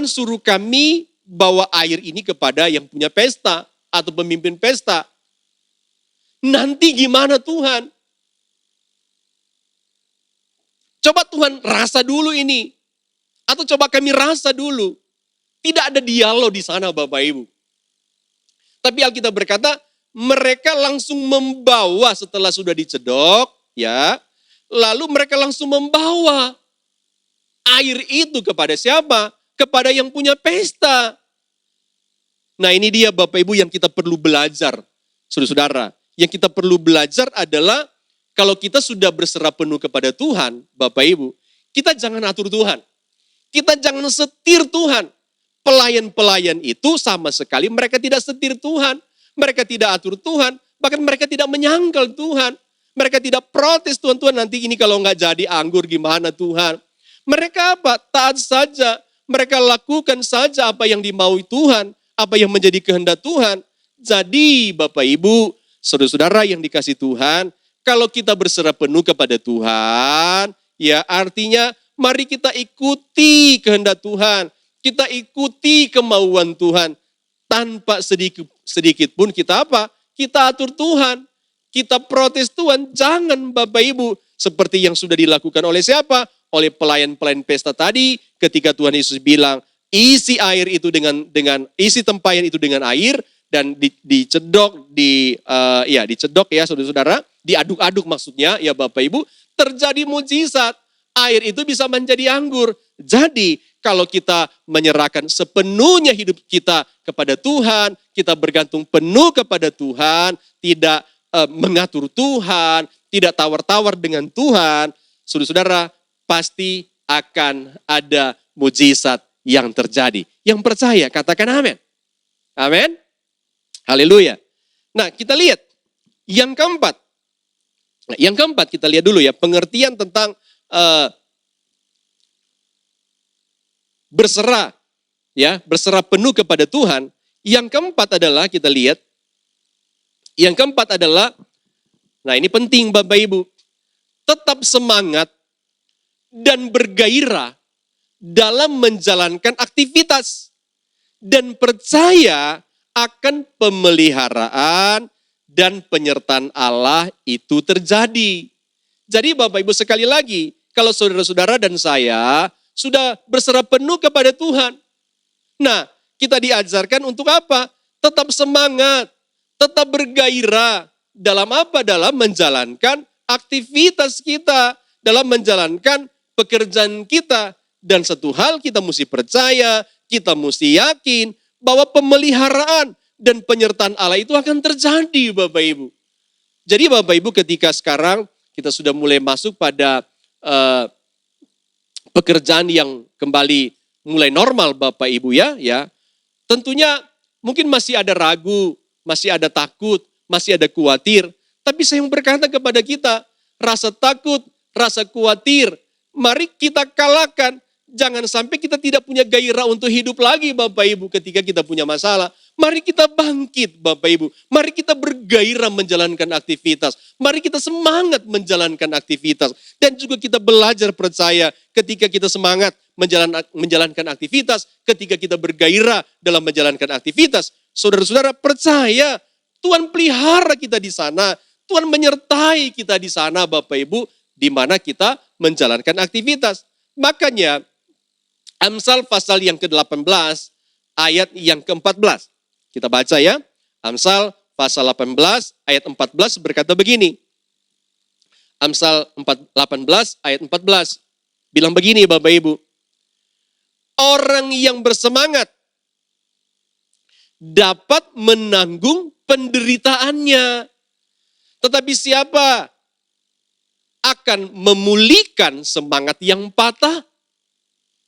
suruh kami bawa air ini kepada yang punya pesta atau pemimpin pesta. Nanti gimana Tuhan? Coba Tuhan rasa dulu ini. Atau coba kami rasa dulu. Tidak ada dialog di sana Bapak Ibu. Tapi Alkitab berkata, mereka langsung membawa setelah sudah dicedok, ya. Lalu mereka langsung membawa air itu kepada siapa? Kepada yang punya pesta. Nah ini dia Bapak Ibu yang kita perlu belajar, saudara-saudara. Yang kita perlu belajar adalah kalau kita sudah berserah penuh kepada Tuhan, Bapak Ibu, kita jangan atur Tuhan. Kita jangan setir Tuhan. Pelayan-pelayan itu sama sekali mereka tidak setir Tuhan. Mereka tidak atur Tuhan, bahkan mereka tidak menyangkal Tuhan. Mereka tidak protes Tuhan, nanti ini kalau nggak jadi anggur gimana Tuhan. Mereka apa? Taat saja. Mereka lakukan saja apa yang dimaui Tuhan, apa yang menjadi kehendak Tuhan. Jadi Bapak Ibu, saudara-saudara yang dikasih Tuhan, kalau kita berserah penuh kepada Tuhan, ya artinya mari kita ikuti kehendak Tuhan. Kita ikuti kemauan Tuhan. Tanpa sedikit pun kita apa? Kita atur Tuhan. Kita protes Tuhan. Jangan Bapak Ibu. Seperti yang sudah dilakukan oleh siapa? Oleh pelayan-pelayan pesta tadi. Ketika Tuhan Yesus bilang, isi air itu dengan isi tempayan itu dengan air. Dan dicedok, dicedok ya saudara-saudara. Diaduk-aduk maksudnya ya Bapak Ibu. Terjadi mujizat. Air itu bisa menjadi anggur. Jadi kalau kita menyerahkan sepenuhnya hidup kita kepada Tuhan, kita bergantung penuh kepada Tuhan, tidak mengatur Tuhan, tidak tawar-tawar dengan Tuhan, saudara-saudara pasti akan ada mujizat yang terjadi. Yang percaya katakan amin. Amin. Haleluya. Nah kita lihat yang keempat. Yang keempat kita lihat dulu ya, pengertian tentang berserah, ya, berserah penuh kepada Tuhan. Yang keempat adalah kita lihat, yang keempat adalah, nah ini penting Bapak Ibu, tetap semangat dan bergairah dalam menjalankan aktivitas dan percaya akan pemeliharaan dan penyertaan Allah itu terjadi. Jadi Bapak Ibu sekali lagi, kalau saudara-saudara dan saya sudah berserah penuh kepada Tuhan. Nah, kita diajarkan untuk apa? Tetap semangat, tetap bergairah. Dalam apa? Dalam menjalankan aktivitas kita, dalam menjalankan pekerjaan kita. Dan satu hal kita mesti percaya, kita mesti yakin bahwa pemeliharaan dan penyertaan Allah itu akan terjadi Bapak Ibu. Jadi Bapak Ibu ketika sekarang kita sudah mulai masuk pada pekerjaan yang kembali mulai normal Bapak Ibu ya. Tentunya mungkin masih ada ragu, masih ada takut, masih ada khawatir. Tapi saya berkata kepada kita, rasa takut, rasa khawatir, mari kita kalahkan. Jangan sampai kita tidak punya gairah untuk hidup lagi Bapak Ibu ketika kita punya masalah. Mari kita bangkit Bapak Ibu. Mari kita bergairah menjalankan aktivitas. Mari kita semangat menjalankan aktivitas. Dan juga kita belajar percaya ketika kita semangat menjalankan aktivitas. Ketika kita bergairah dalam menjalankan aktivitas. Saudara-saudara percaya Tuhan pelihara kita di sana. Tuhan menyertai kita di sana Bapak Ibu. Di mana kita menjalankan aktivitas. Makanya Amsal pasal yang ke-18 ayat yang ke-14. Kita baca ya. Amsal pasal 18 ayat 14 berkata begini. Amsal 18 ayat 14 bilang begini Bapak Ibu. Orang yang bersemangat dapat menanggung penderitaannya. Tetapi siapa akan memulihkan semangat yang patah?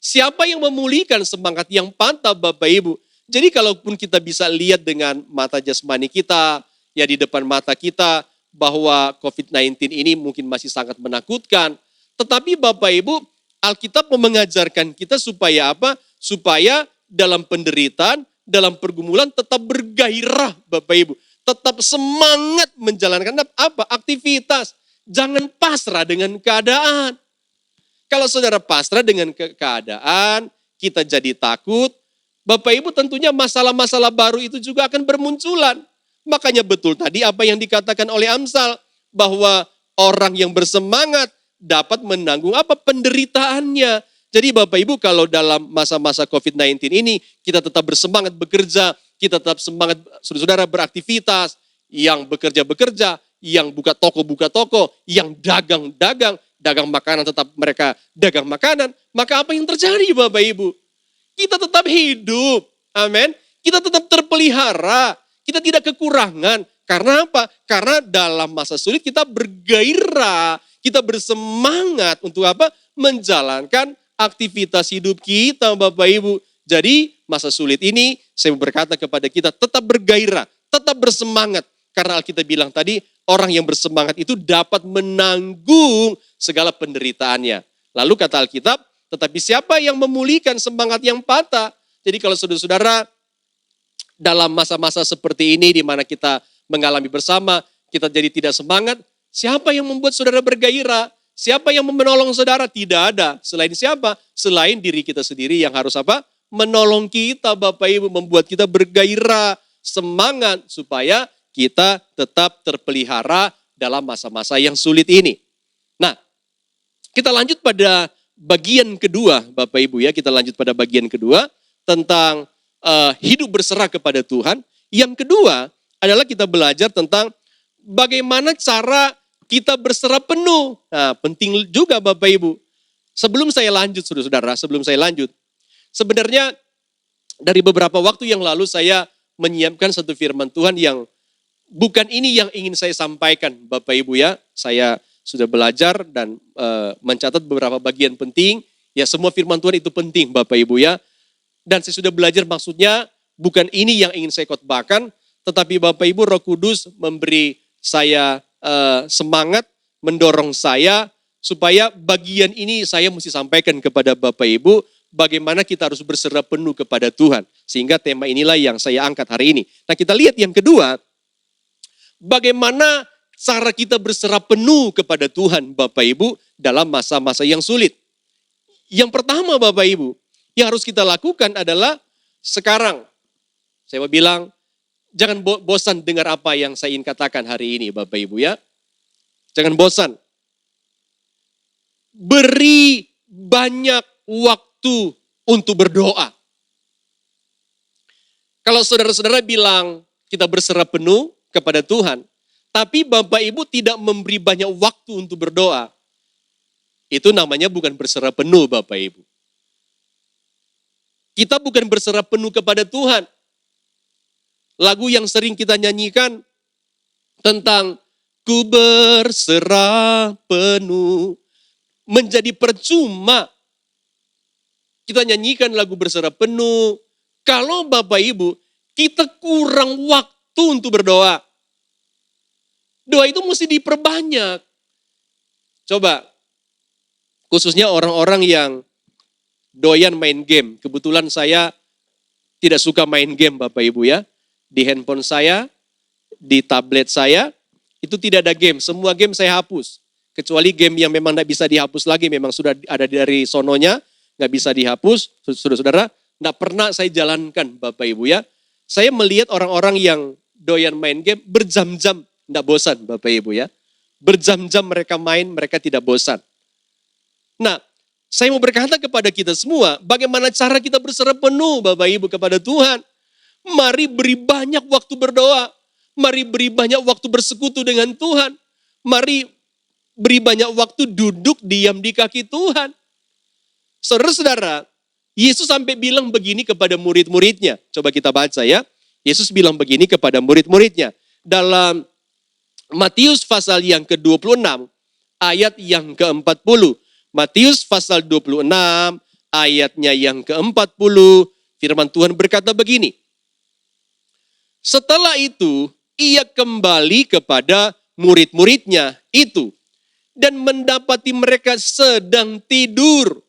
Siapa yang memulihkan semangat yang patah Bapak Ibu? Jadi kalaupun kita bisa lihat dengan mata jasmani kita, ya di depan mata kita bahwa COVID-19 ini mungkin masih sangat menakutkan. Tetapi Bapak Ibu, Alkitab mengajarkan kita supaya apa? Supaya dalam penderitaan, dalam pergumulan tetap bergairah Bapak Ibu. Tetap semangat menjalankan apa? Aktivitas. Jangan pasrah dengan keadaan. Kalau saudara pasrah dengan keadaan, kita jadi takut. Bapak Ibu tentunya masalah-masalah baru itu juga akan bermunculan. Makanya betul tadi apa yang dikatakan oleh Amsal. Bahwa orang yang bersemangat dapat menanggung apa? Penderitaannya. Jadi Bapak Ibu kalau dalam masa-masa COVID-19 ini kita tetap bersemangat bekerja. Kita tetap semangat saudara beraktivitas. Yang bekerja, yang buka toko, yang dagang makanan tetap mereka dagang makanan. Maka apa yang terjadi Bapak Ibu? Kita tetap hidup. Amin. Kita tetap terpelihara. Kita tidak kekurangan. Karena apa? Karena dalam masa sulit kita bergairah. Kita bersemangat untuk apa? Menjalankan aktivitas hidup kita Bapak Ibu. Jadi masa sulit ini saya berkata kepada kita tetap bergairah, tetap bersemangat. Karena Alkitab bilang tadi orang yang bersemangat itu dapat menanggung segala penderitaannya. Lalu kata Alkitab, tetapi siapa yang memulihkan semangat yang patah? Jadi kalau saudara-saudara dalam masa-masa seperti ini di mana kita mengalami bersama, kita jadi tidak semangat, siapa yang membuat saudara bergairah? Siapa yang menolong saudara? Tidak ada. Selain siapa? Selain diri kita sendiri yang harus apa? Menolong kita Bapak Ibu, membuat kita bergairah, semangat supaya kita tetap terpelihara dalam masa-masa yang sulit ini. Nah, kita lanjut pada bagian kedua Bapak Ibu ya. Kita lanjut pada bagian kedua tentang hidup berserah kepada Tuhan. Yang kedua adalah kita belajar tentang bagaimana cara kita berserah penuh. Nah, penting juga Bapak Ibu. Sebelum saya lanjut saudara-saudara, sebenarnya dari beberapa waktu yang lalu saya menyiapkan satu firman Tuhan yang bukan ini yang ingin saya sampaikan Bapak Ibu ya. Saya sudah belajar dan mencatat beberapa bagian penting. Ya semua firman Tuhan itu penting Bapak Ibu ya. Dan saya sudah belajar maksudnya bukan ini yang ingin saya khotbahkan. Tetapi Bapak Ibu Roh Kudus memberi saya semangat, mendorong saya supaya bagian ini saya mesti sampaikan kepada Bapak Ibu. Bagaimana kita harus berserah penuh kepada Tuhan. Sehingga tema inilah yang saya angkat hari ini. Nah kita lihat yang kedua. Bagaimana cara kita berserah penuh kepada Tuhan Bapak Ibu dalam masa-masa yang sulit. Yang pertama Bapak Ibu, yang harus kita lakukan adalah sekarang. Saya mau bilang, jangan bosan dengar apa yang saya ingin katakan hari ini Bapak Ibu ya. Jangan bosan. Beri banyak waktu untuk berdoa. Kalau saudara-saudara bilang kita berserah penuh kepada Tuhan, tapi Bapak Ibu tidak memberi banyak waktu untuk berdoa, itu namanya bukan berserah penuh Bapak Ibu. Kita bukan berserah penuh kepada Tuhan. Lagu yang sering kita nyanyikan tentang ku berserah penuh, menjadi percuma. Kita nyanyikan lagu berserah penuh. Kalau Bapak Ibu, kita kurang waktu untuk berdoa. Doa itu mesti diperbanyak. Coba, khususnya orang-orang yang doyan main game. Kebetulan saya tidak suka main game Bapak Ibu ya. Di handphone saya, di tablet saya, itu tidak ada game. Semua game saya hapus. Kecuali game yang memang tidak bisa dihapus lagi, memang sudah ada dari sononya, nggak bisa dihapus, saudara-saudara, nggak pernah saya jalankan Bapak Ibu ya. Saya melihat orang-orang yang doyan main game berjam-jam, nggak bosan Bapak Ibu ya. Berjam-jam mereka main, mereka tidak bosan. Nah, saya mau berkata kepada kita semua, bagaimana cara kita berserah penuh Bapak Ibu kepada Tuhan. Mari beri banyak waktu berdoa. Mari beri banyak waktu bersekutu dengan Tuhan. Mari beri banyak waktu duduk diam di kaki Tuhan. Saudara-saudara, Yesus sampai bilang begini kepada murid-muridnya. Coba kita baca ya. Yesus bilang begini kepada murid-muridnya. Dalam Matius pasal yang ke-26, ayat yang ke-40. Matius pasal 26, ayatnya yang ke-40. Firman Tuhan berkata begini. Setelah itu, ia kembali kepada murid-muridnya itu dan mendapati mereka sedang tidur.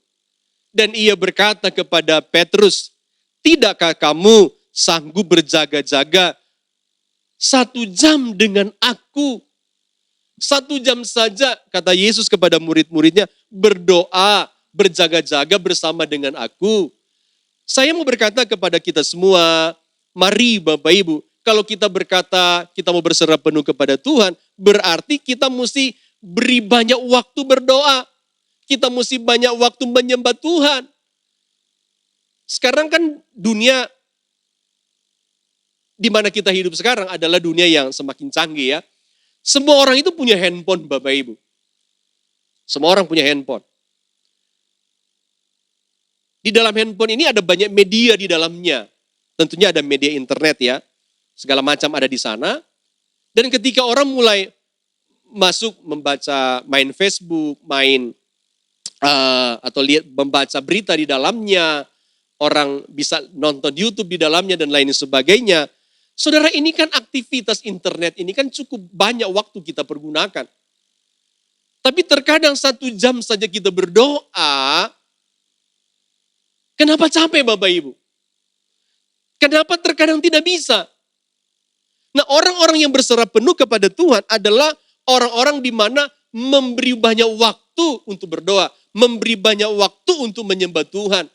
Dan ia berkata kepada Petrus, "Tidakkah kamu sanggup berjaga-jaga 1 jam dengan aku?" 1 jam saja, kata Yesus kepada murid-muridnya, berdoa, berjaga-jaga bersama dengan aku. Saya mau berkata kepada kita semua, mari Bapak Ibu, kalau kita berkata kita mau berserah penuh kepada Tuhan, berarti kita mesti beri banyak waktu berdoa. Kita mesti banyak waktu menyembah Tuhan. Sekarang kan dunia di mana kita hidup sekarang adalah dunia yang semakin canggih ya. Semua orang itu punya handphone Bapak Ibu. Semua orang punya handphone. Di dalam handphone ini ada banyak media di dalamnya. Tentunya ada media internet ya. Segala macam ada di sana. Dan ketika orang mulai masuk membaca, main Facebook, atau membaca berita di dalamnya, orang bisa nonton YouTube di dalamnya dan lain sebagainya. Saudara, ini kan aktivitas internet ini kan cukup banyak waktu kita pergunakan. Tapi terkadang 1 jam saja kita berdoa, kenapa capek Bapak Ibu? Kenapa terkadang tidak bisa? Nah, orang-orang yang berserah penuh kepada Tuhan adalah orang-orang di mana memberi banyak waktu untuk berdoa, memberi banyak waktu untuk menyembah Tuhan.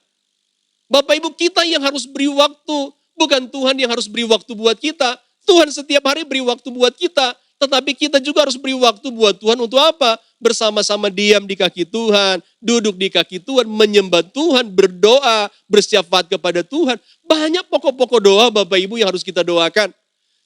Bapak Ibu, kita yang harus beri waktu, bukan Tuhan yang harus beri waktu buat kita. Tuhan setiap hari beri waktu buat kita, tetapi kita juga harus beri waktu buat Tuhan untuk apa? Bersama-sama diam di kaki Tuhan, duduk di kaki Tuhan, menyembah Tuhan, berdoa, bersyafaat kepada Tuhan. Banyak pokok-pokok doa Bapak Ibu yang harus kita doakan.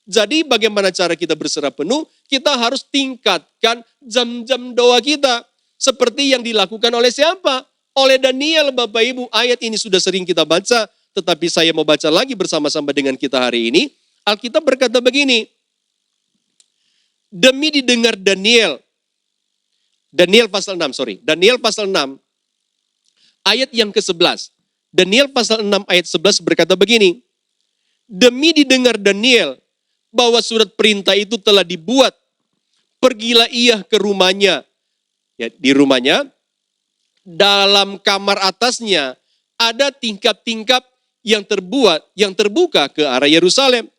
Jadi bagaimana cara kita berserah penuh? Kita harus tingkatkan jam-jam doa kita. Seperti yang dilakukan oleh siapa? Oleh Daniel Bapak Ibu. Ayat ini sudah sering kita baca, tetapi saya mau baca lagi bersama-sama dengan kita hari ini. Alkitab berkata begini, demi didengar Daniel pasal 6, ayat yang ke-11. Daniel pasal 6 ayat 11 berkata begini, demi didengar Daniel bahwa surat perintah itu telah dibuat, pergilah ia ke rumahnya. Ya, di rumahnya, dalam kamar atasnya ada tingkap-tingkap yang terbuka ke arah Yerusalem.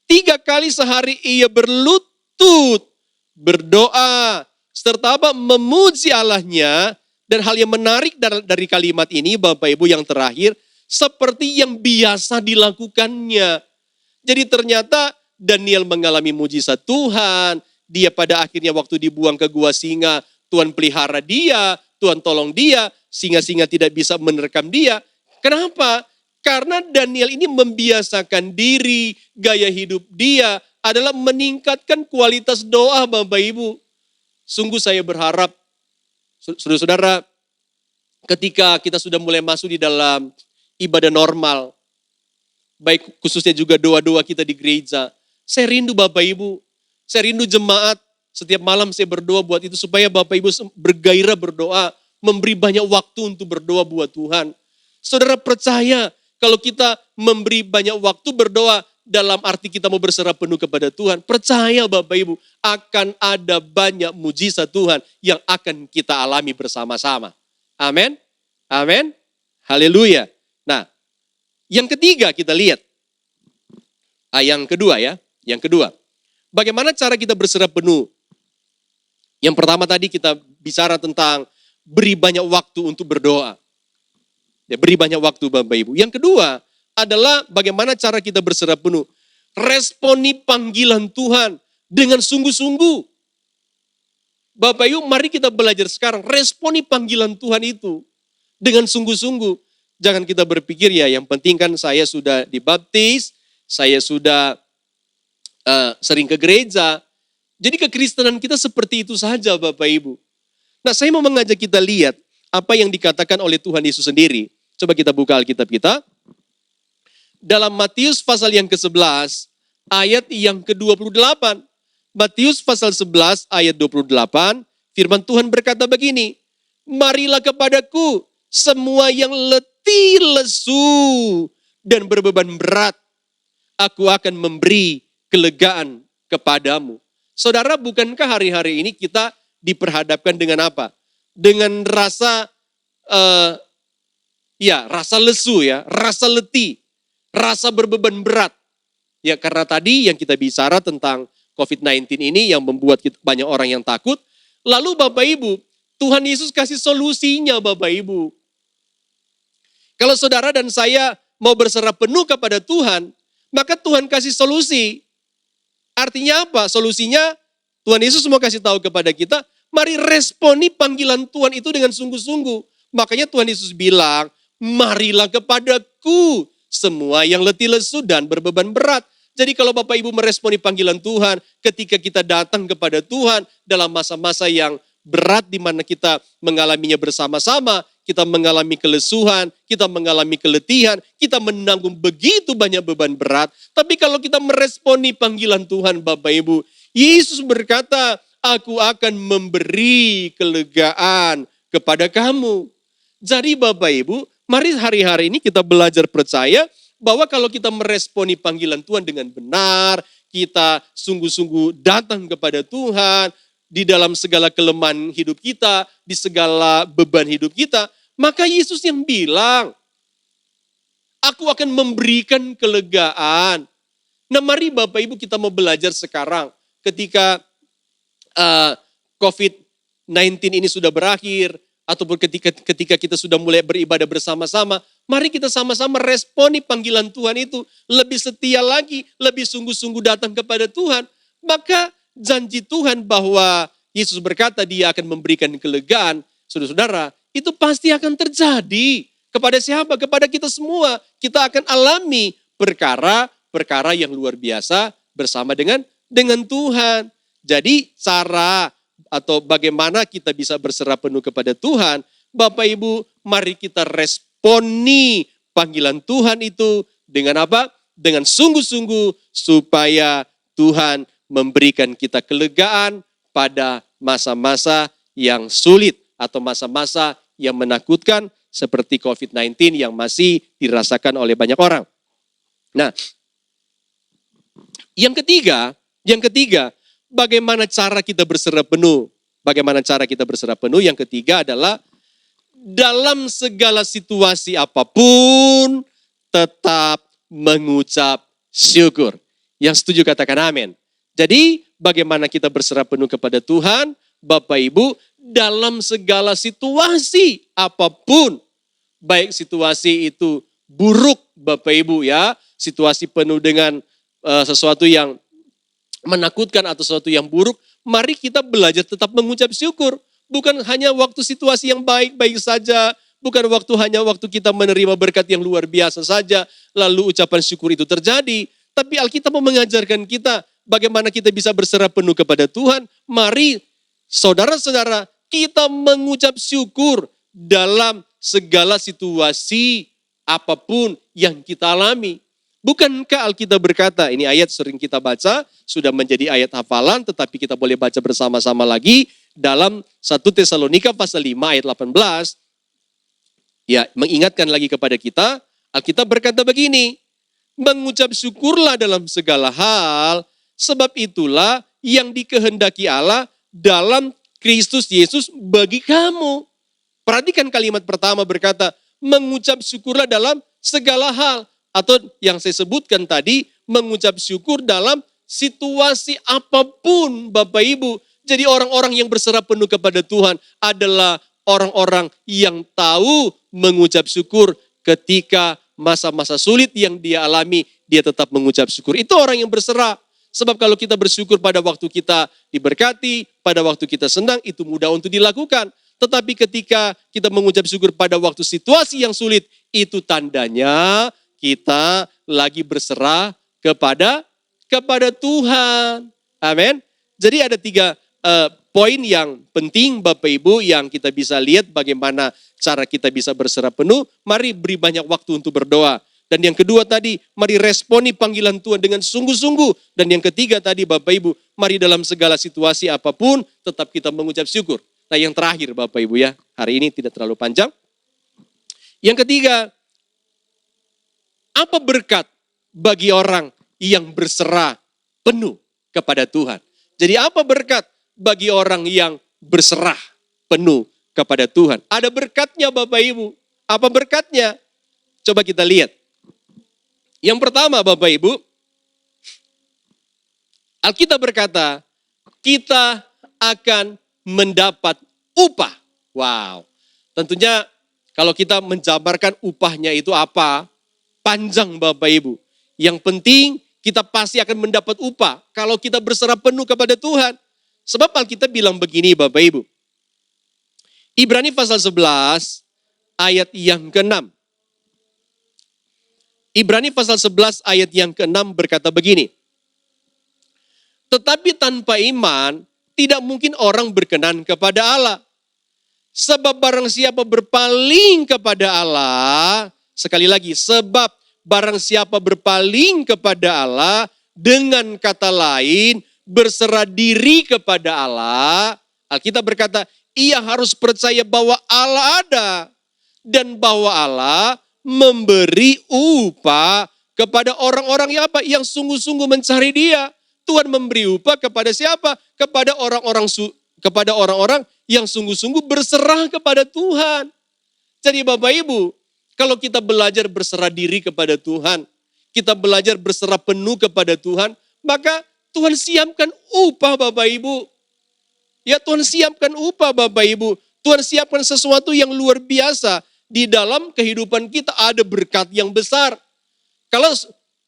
3 kali sehari ia berlutut, berdoa, serta memuji Allahnya. Dan hal yang menarik dari kalimat ini Bapak Ibu yang terakhir, seperti yang biasa dilakukannya. Jadi ternyata Daniel mengalami mujizat Tuhan. Dia pada akhirnya waktu dibuang ke gua singa, Tuhan pelihara dia, Tuhan tolong dia, singa-singa tidak bisa menerkam dia. Kenapa? Karena Daniel ini membiasakan diri, gaya hidup dia adalah meningkatkan kualitas doa Bapak Ibu. Sungguh saya berharap, saudara-saudara, ketika kita sudah mulai masuk di dalam ibadah normal, baik khususnya juga doa-doa kita di gereja, saya rindu Bapak Ibu, saya rindu jemaat, setiap malam saya berdoa buat itu supaya Bapak Ibu bergairah berdoa, memberi banyak waktu untuk berdoa buat Tuhan. Saudara percaya kalau kita memberi banyak waktu berdoa dalam arti kita mau berserah penuh kepada Tuhan, percaya Bapak Ibu akan ada banyak mujizat Tuhan yang akan kita alami bersama-sama. Amin. Amin. Haleluya. Nah, yang ketiga kita lihat. Yang kedua ya. Yang kedua, bagaimana cara kita berserah penuh? Yang pertama tadi kita bicara tentang beri banyak waktu untuk berdoa. Ya, beri banyak waktu Bapak Ibu. Yang kedua adalah bagaimana cara kita berserah penuh. Responi panggilan Tuhan dengan sungguh-sungguh. Bapak Ibu, mari kita belajar sekarang. Responi panggilan Tuhan itu dengan sungguh-sungguh. Jangan kita berpikir ya, yang penting kan saya sudah dibaptis, saya sudah sering ke gereja. Jadi kekristenan kita seperti itu saja Bapak Ibu. Nah, saya mau mengajak kita lihat apa yang dikatakan oleh Tuhan Yesus sendiri. Coba kita buka Alkitab kita. Dalam Matius pasal yang ke-11 ayat yang ke-28. Matius pasal 11 ayat 28, firman Tuhan berkata begini, marilah kepadaku semua yang letih lesu dan berbeban berat, aku akan memberi kelegaan kepadamu. Saudara, bukankah hari-hari ini kita diperhadapkan dengan apa? Dengan rasa rasa lesu ya, rasa letih, rasa berbeban berat. Ya karena tadi yang kita bicara tentang COVID-19 ini yang membuat banyak orang yang takut. Lalu Bapak Ibu, Tuhan Yesus kasih solusinya Bapak Ibu. Kalau saudara dan saya mau berserah penuh kepada Tuhan, maka Tuhan kasih solusi. Artinya apa? Solusinya Tuhan Yesus mau kasih tahu kepada kita, mari responi panggilan Tuhan itu dengan sungguh-sungguh. Makanya Tuhan Yesus bilang, marilah kepadaku semua yang letih lesu dan berbeban berat. Jadi kalau Bapak Ibu meresponi panggilan Tuhan, ketika kita datang kepada Tuhan dalam masa-masa yang berat di mana kita mengalaminya bersama-sama, kita mengalami kelesuhan, kita mengalami keletihan, kita menanggung begitu banyak beban berat. Tapi kalau kita meresponi panggilan Tuhan Bapak Ibu, Yesus berkata, aku akan memberi kelegaan kepada kamu. Jadi Bapak Ibu, mari hari-hari ini kita belajar percaya bahwa kalau kita meresponi panggilan Tuhan dengan benar, kita sungguh-sungguh datang kepada Tuhan, di dalam segala kelemahan hidup kita, di segala beban hidup kita, maka Yesus yang bilang, aku akan memberikan kelegaan. Nah mari Bapak Ibu kita mau belajar sekarang, ketika COVID-19 ini sudah berakhir, ataupun ketika kita sudah mulai beribadah bersama-sama, mari kita sama-sama responi panggilan Tuhan itu, lebih setia lagi, lebih sungguh-sungguh datang kepada Tuhan. Maka janji Tuhan bahwa Yesus berkata dia akan memberikan kelegaan, saudara-saudara, itu pasti akan terjadi. Kepada siapa? Kepada kita semua. Kita akan alami perkara-perkara yang luar biasa bersama dengan Tuhan. Jadi cara atau bagaimana kita bisa berserah penuh kepada Tuhan, Bapak Ibu, mari kita responi panggilan Tuhan itu dengan apa? Dengan sungguh-sungguh supaya Tuhan memberikan kita kelegaan pada masa-masa yang sulit atau masa-masa yang menakutkan seperti COVID-19 yang masih dirasakan oleh banyak orang. Nah, yang ketiga, bagaimana cara kita berserah penuh? Bagaimana cara kita berserah penuh? Yang ketiga adalah dalam segala situasi apapun tetap mengucap syukur. Yang setuju katakan amin. Jadi bagaimana kita berserah penuh kepada Tuhan? Bapak Ibu, dalam segala situasi apapun, baik situasi itu buruk Bapak Ibu ya, situasi penuh dengan sesuatu yang menakutkan atau sesuatu yang buruk, mari kita belajar tetap mengucap syukur. Bukan hanya waktu situasi yang baik-baik saja, bukan hanya waktu kita menerima berkat yang luar biasa saja, lalu ucapan syukur itu terjadi. Tapi Alkitab mau mengajarkan kita bagaimana kita bisa berserah penuh kepada Tuhan. Mari saudara-saudara, kita mengucap syukur dalam segala situasi apapun yang kita alami. Bukankah Alkitab berkata, ini ayat sering kita baca, sudah menjadi ayat hafalan, tetapi kita boleh baca bersama-sama lagi dalam 1 Tesalonika pasal 5 ayat 18. Ya, mengingatkan lagi kepada kita, Alkitab berkata begini, mengucap syukurlah dalam segala hal, sebab itulah yang dikehendaki Allah dalam Kristus Yesus bagi kamu. Perhatikan kalimat pertama berkata, mengucap syukurlah dalam segala hal. Atau yang saya sebutkan tadi, mengucap syukur dalam situasi apapun Bapak Ibu. Jadi orang-orang yang berserah penuh kepada Tuhan adalah orang-orang yang tahu mengucap syukur ketika masa-masa sulit yang dia alami, dia tetap mengucap syukur. Itu orang yang berserah. Sebab kalau kita bersyukur pada waktu kita diberkati, pada waktu kita senang, itu mudah untuk dilakukan. Tetapi ketika kita mengucap syukur pada waktu situasi yang sulit, itu tandanya kita lagi berserah kepada Tuhan. Amin. Jadi ada 3 poin yang penting Bapak Ibu yang kita bisa lihat bagaimana cara kita bisa berserah penuh. Mari beri banyak waktu untuk berdoa. Dan yang kedua tadi, mari responi panggilan Tuhan dengan sungguh-sungguh. Dan yang ketiga tadi Bapak Ibu, mari dalam segala situasi apapun tetap kita mengucap syukur. Nah yang terakhir Bapak Ibu ya, hari ini tidak terlalu panjang. Yang ketiga, apa berkat bagi orang yang berserah penuh? kepada Tuhan. Jadi apa berkat bagi orang yang berserah penuh kepada Tuhan? Ada berkatnya Bapak Ibu. Apa berkatnya? Coba kita lihat. Yang pertama Bapak Ibu, Alkitab berkata, kita akan mendapat upah. Wow. Tentunya kalau kita menjabarkan upahnya itu apa? Panjang Bapak Ibu. Yang penting kita pasti akan mendapat upah kalau kita berserah penuh kepada Tuhan. Sebab Alkitab bilang begini Bapak Ibu. Ibrani pasal 11 ayat yang ke-6. Ibrani pasal 11 ayat yang ke-6 berkata begini. Tetapi tanpa iman tidak mungkin orang berkenan kepada Allah. Sebab barang siapa berpaling kepada Allah, sekali lagi, sebab barang siapa berpaling kepada Allah, dengan kata lain, berserah diri kepada Allah, Alkitab berkata, ia harus percaya bahwa Allah ada, dan bahwa Allah memberi upah kepada orang-orang yang apa? Yang sungguh-sungguh mencari Dia. Tuhan memberi upah kepada siapa? Kepada orang-orang yang sungguh-sungguh berserah kepada Tuhan. Jadi Bapak Ibu, kalau kita belajar berserah diri kepada Tuhan, kita belajar berserah penuh kepada Tuhan, maka Tuhan siapkan upah Bapak Ibu. Ya Tuhan siapkan upah Bapak Ibu. Tuhan siapkan sesuatu yang luar biasa. Di dalam kehidupan kita ada berkat yang besar. Kalau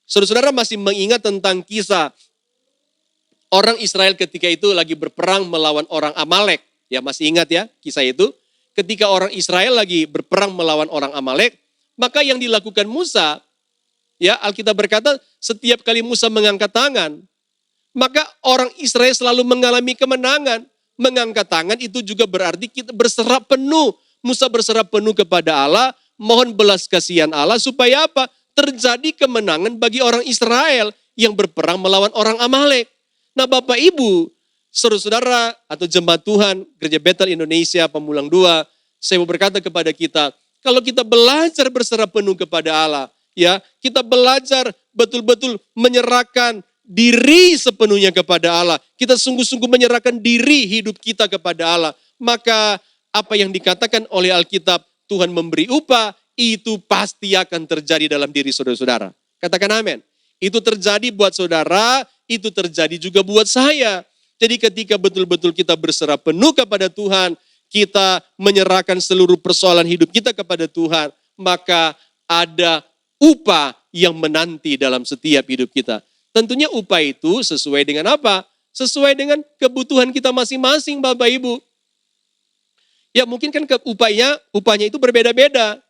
saudara-saudara masih mengingat tentang kisah orang Israel ketika itu lagi berperang melawan orang Amalek. Ya masih ingat ya kisah itu. Ketika orang Israel lagi berperang melawan orang Amalek, maka yang dilakukan Musa, ya Alkitab berkata setiap kali Musa mengangkat tangan, maka orang Israel selalu mengalami kemenangan. Mengangkat tangan itu juga berarti kita berserah penuh. Musa berserah penuh kepada Allah, mohon belas kasihan Allah supaya apa? Terjadi kemenangan bagi orang Israel yang berperang melawan orang Amalek. Nah Bapak Ibu, saudara-saudara atau jemaat Tuhan, Gereja Bethel Indonesia, Pamulang 2, saya mau berkata kepada kita, kalau kita belajar berserah penuh kepada Allah, ya kita belajar betul-betul menyerahkan diri sepenuhnya kepada Allah. Kita sungguh-sungguh menyerahkan diri hidup kita kepada Allah. Maka apa yang dikatakan oleh Alkitab, Tuhan memberi upah, itu pasti akan terjadi dalam diri saudara-saudara. Katakan amin. Itu terjadi buat saudara, itu terjadi juga buat saya. Jadi ketika betul-betul kita berserah penuh kepada Tuhan, kita menyerahkan seluruh persoalan hidup kita kepada Tuhan, maka ada upah yang menanti dalam setiap hidup kita. Tentunya upah itu sesuai dengan apa? Sesuai dengan kebutuhan kita masing-masing Bapak Ibu. Ya mungkin kan upahnya itu berbeda-beda.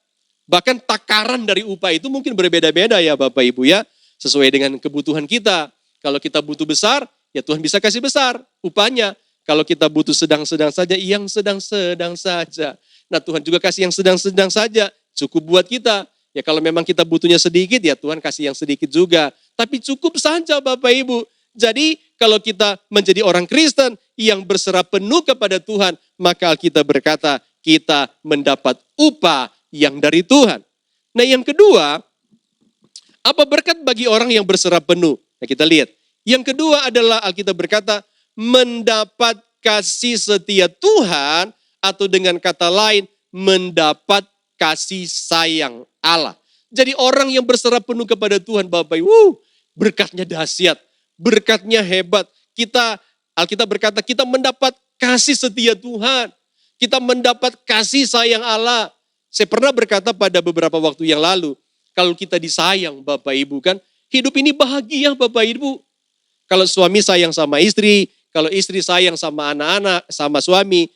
Bahkan takaran dari upah itu mungkin berbeda-beda ya Bapak Ibu ya. Sesuai dengan kebutuhan kita. Kalau kita butuh besar, ya Tuhan bisa kasih besar upahnya. Kalau kita butuh sedang-sedang saja, yang sedang-sedang saja. Nah Tuhan juga kasih yang sedang-sedang saja, cukup buat kita. Ya kalau memang kita butuhnya sedikit, ya Tuhan kasih yang sedikit juga. Tapi cukup saja Bapak Ibu. Jadi kalau kita menjadi orang Kristen yang berserah penuh kepada Tuhan, maka Alkitab berkata kita mendapat upah yang dari Tuhan. Nah yang kedua, apa berkat bagi orang yang berserah penuh? Nah kita lihat. Yang kedua adalah Alkitab berkata mendapat kasih setia Tuhan, atau dengan kata lain mendapat kasih sayang Allah. Jadi orang yang berserah penuh kepada Tuhan Bapak Ibu, berkatnya dahsyat, berkatnya hebat. Alkitab berkata kita mendapat kasih setia Tuhan. Kita mendapat kasih sayang Allah. Saya pernah berkata pada beberapa waktu yang lalu, kalau kita disayang Bapak Ibu kan, hidup ini bahagia Bapak Ibu. Kalau suami sayang sama istri, kalau istri sayang sama anak-anak, sama suami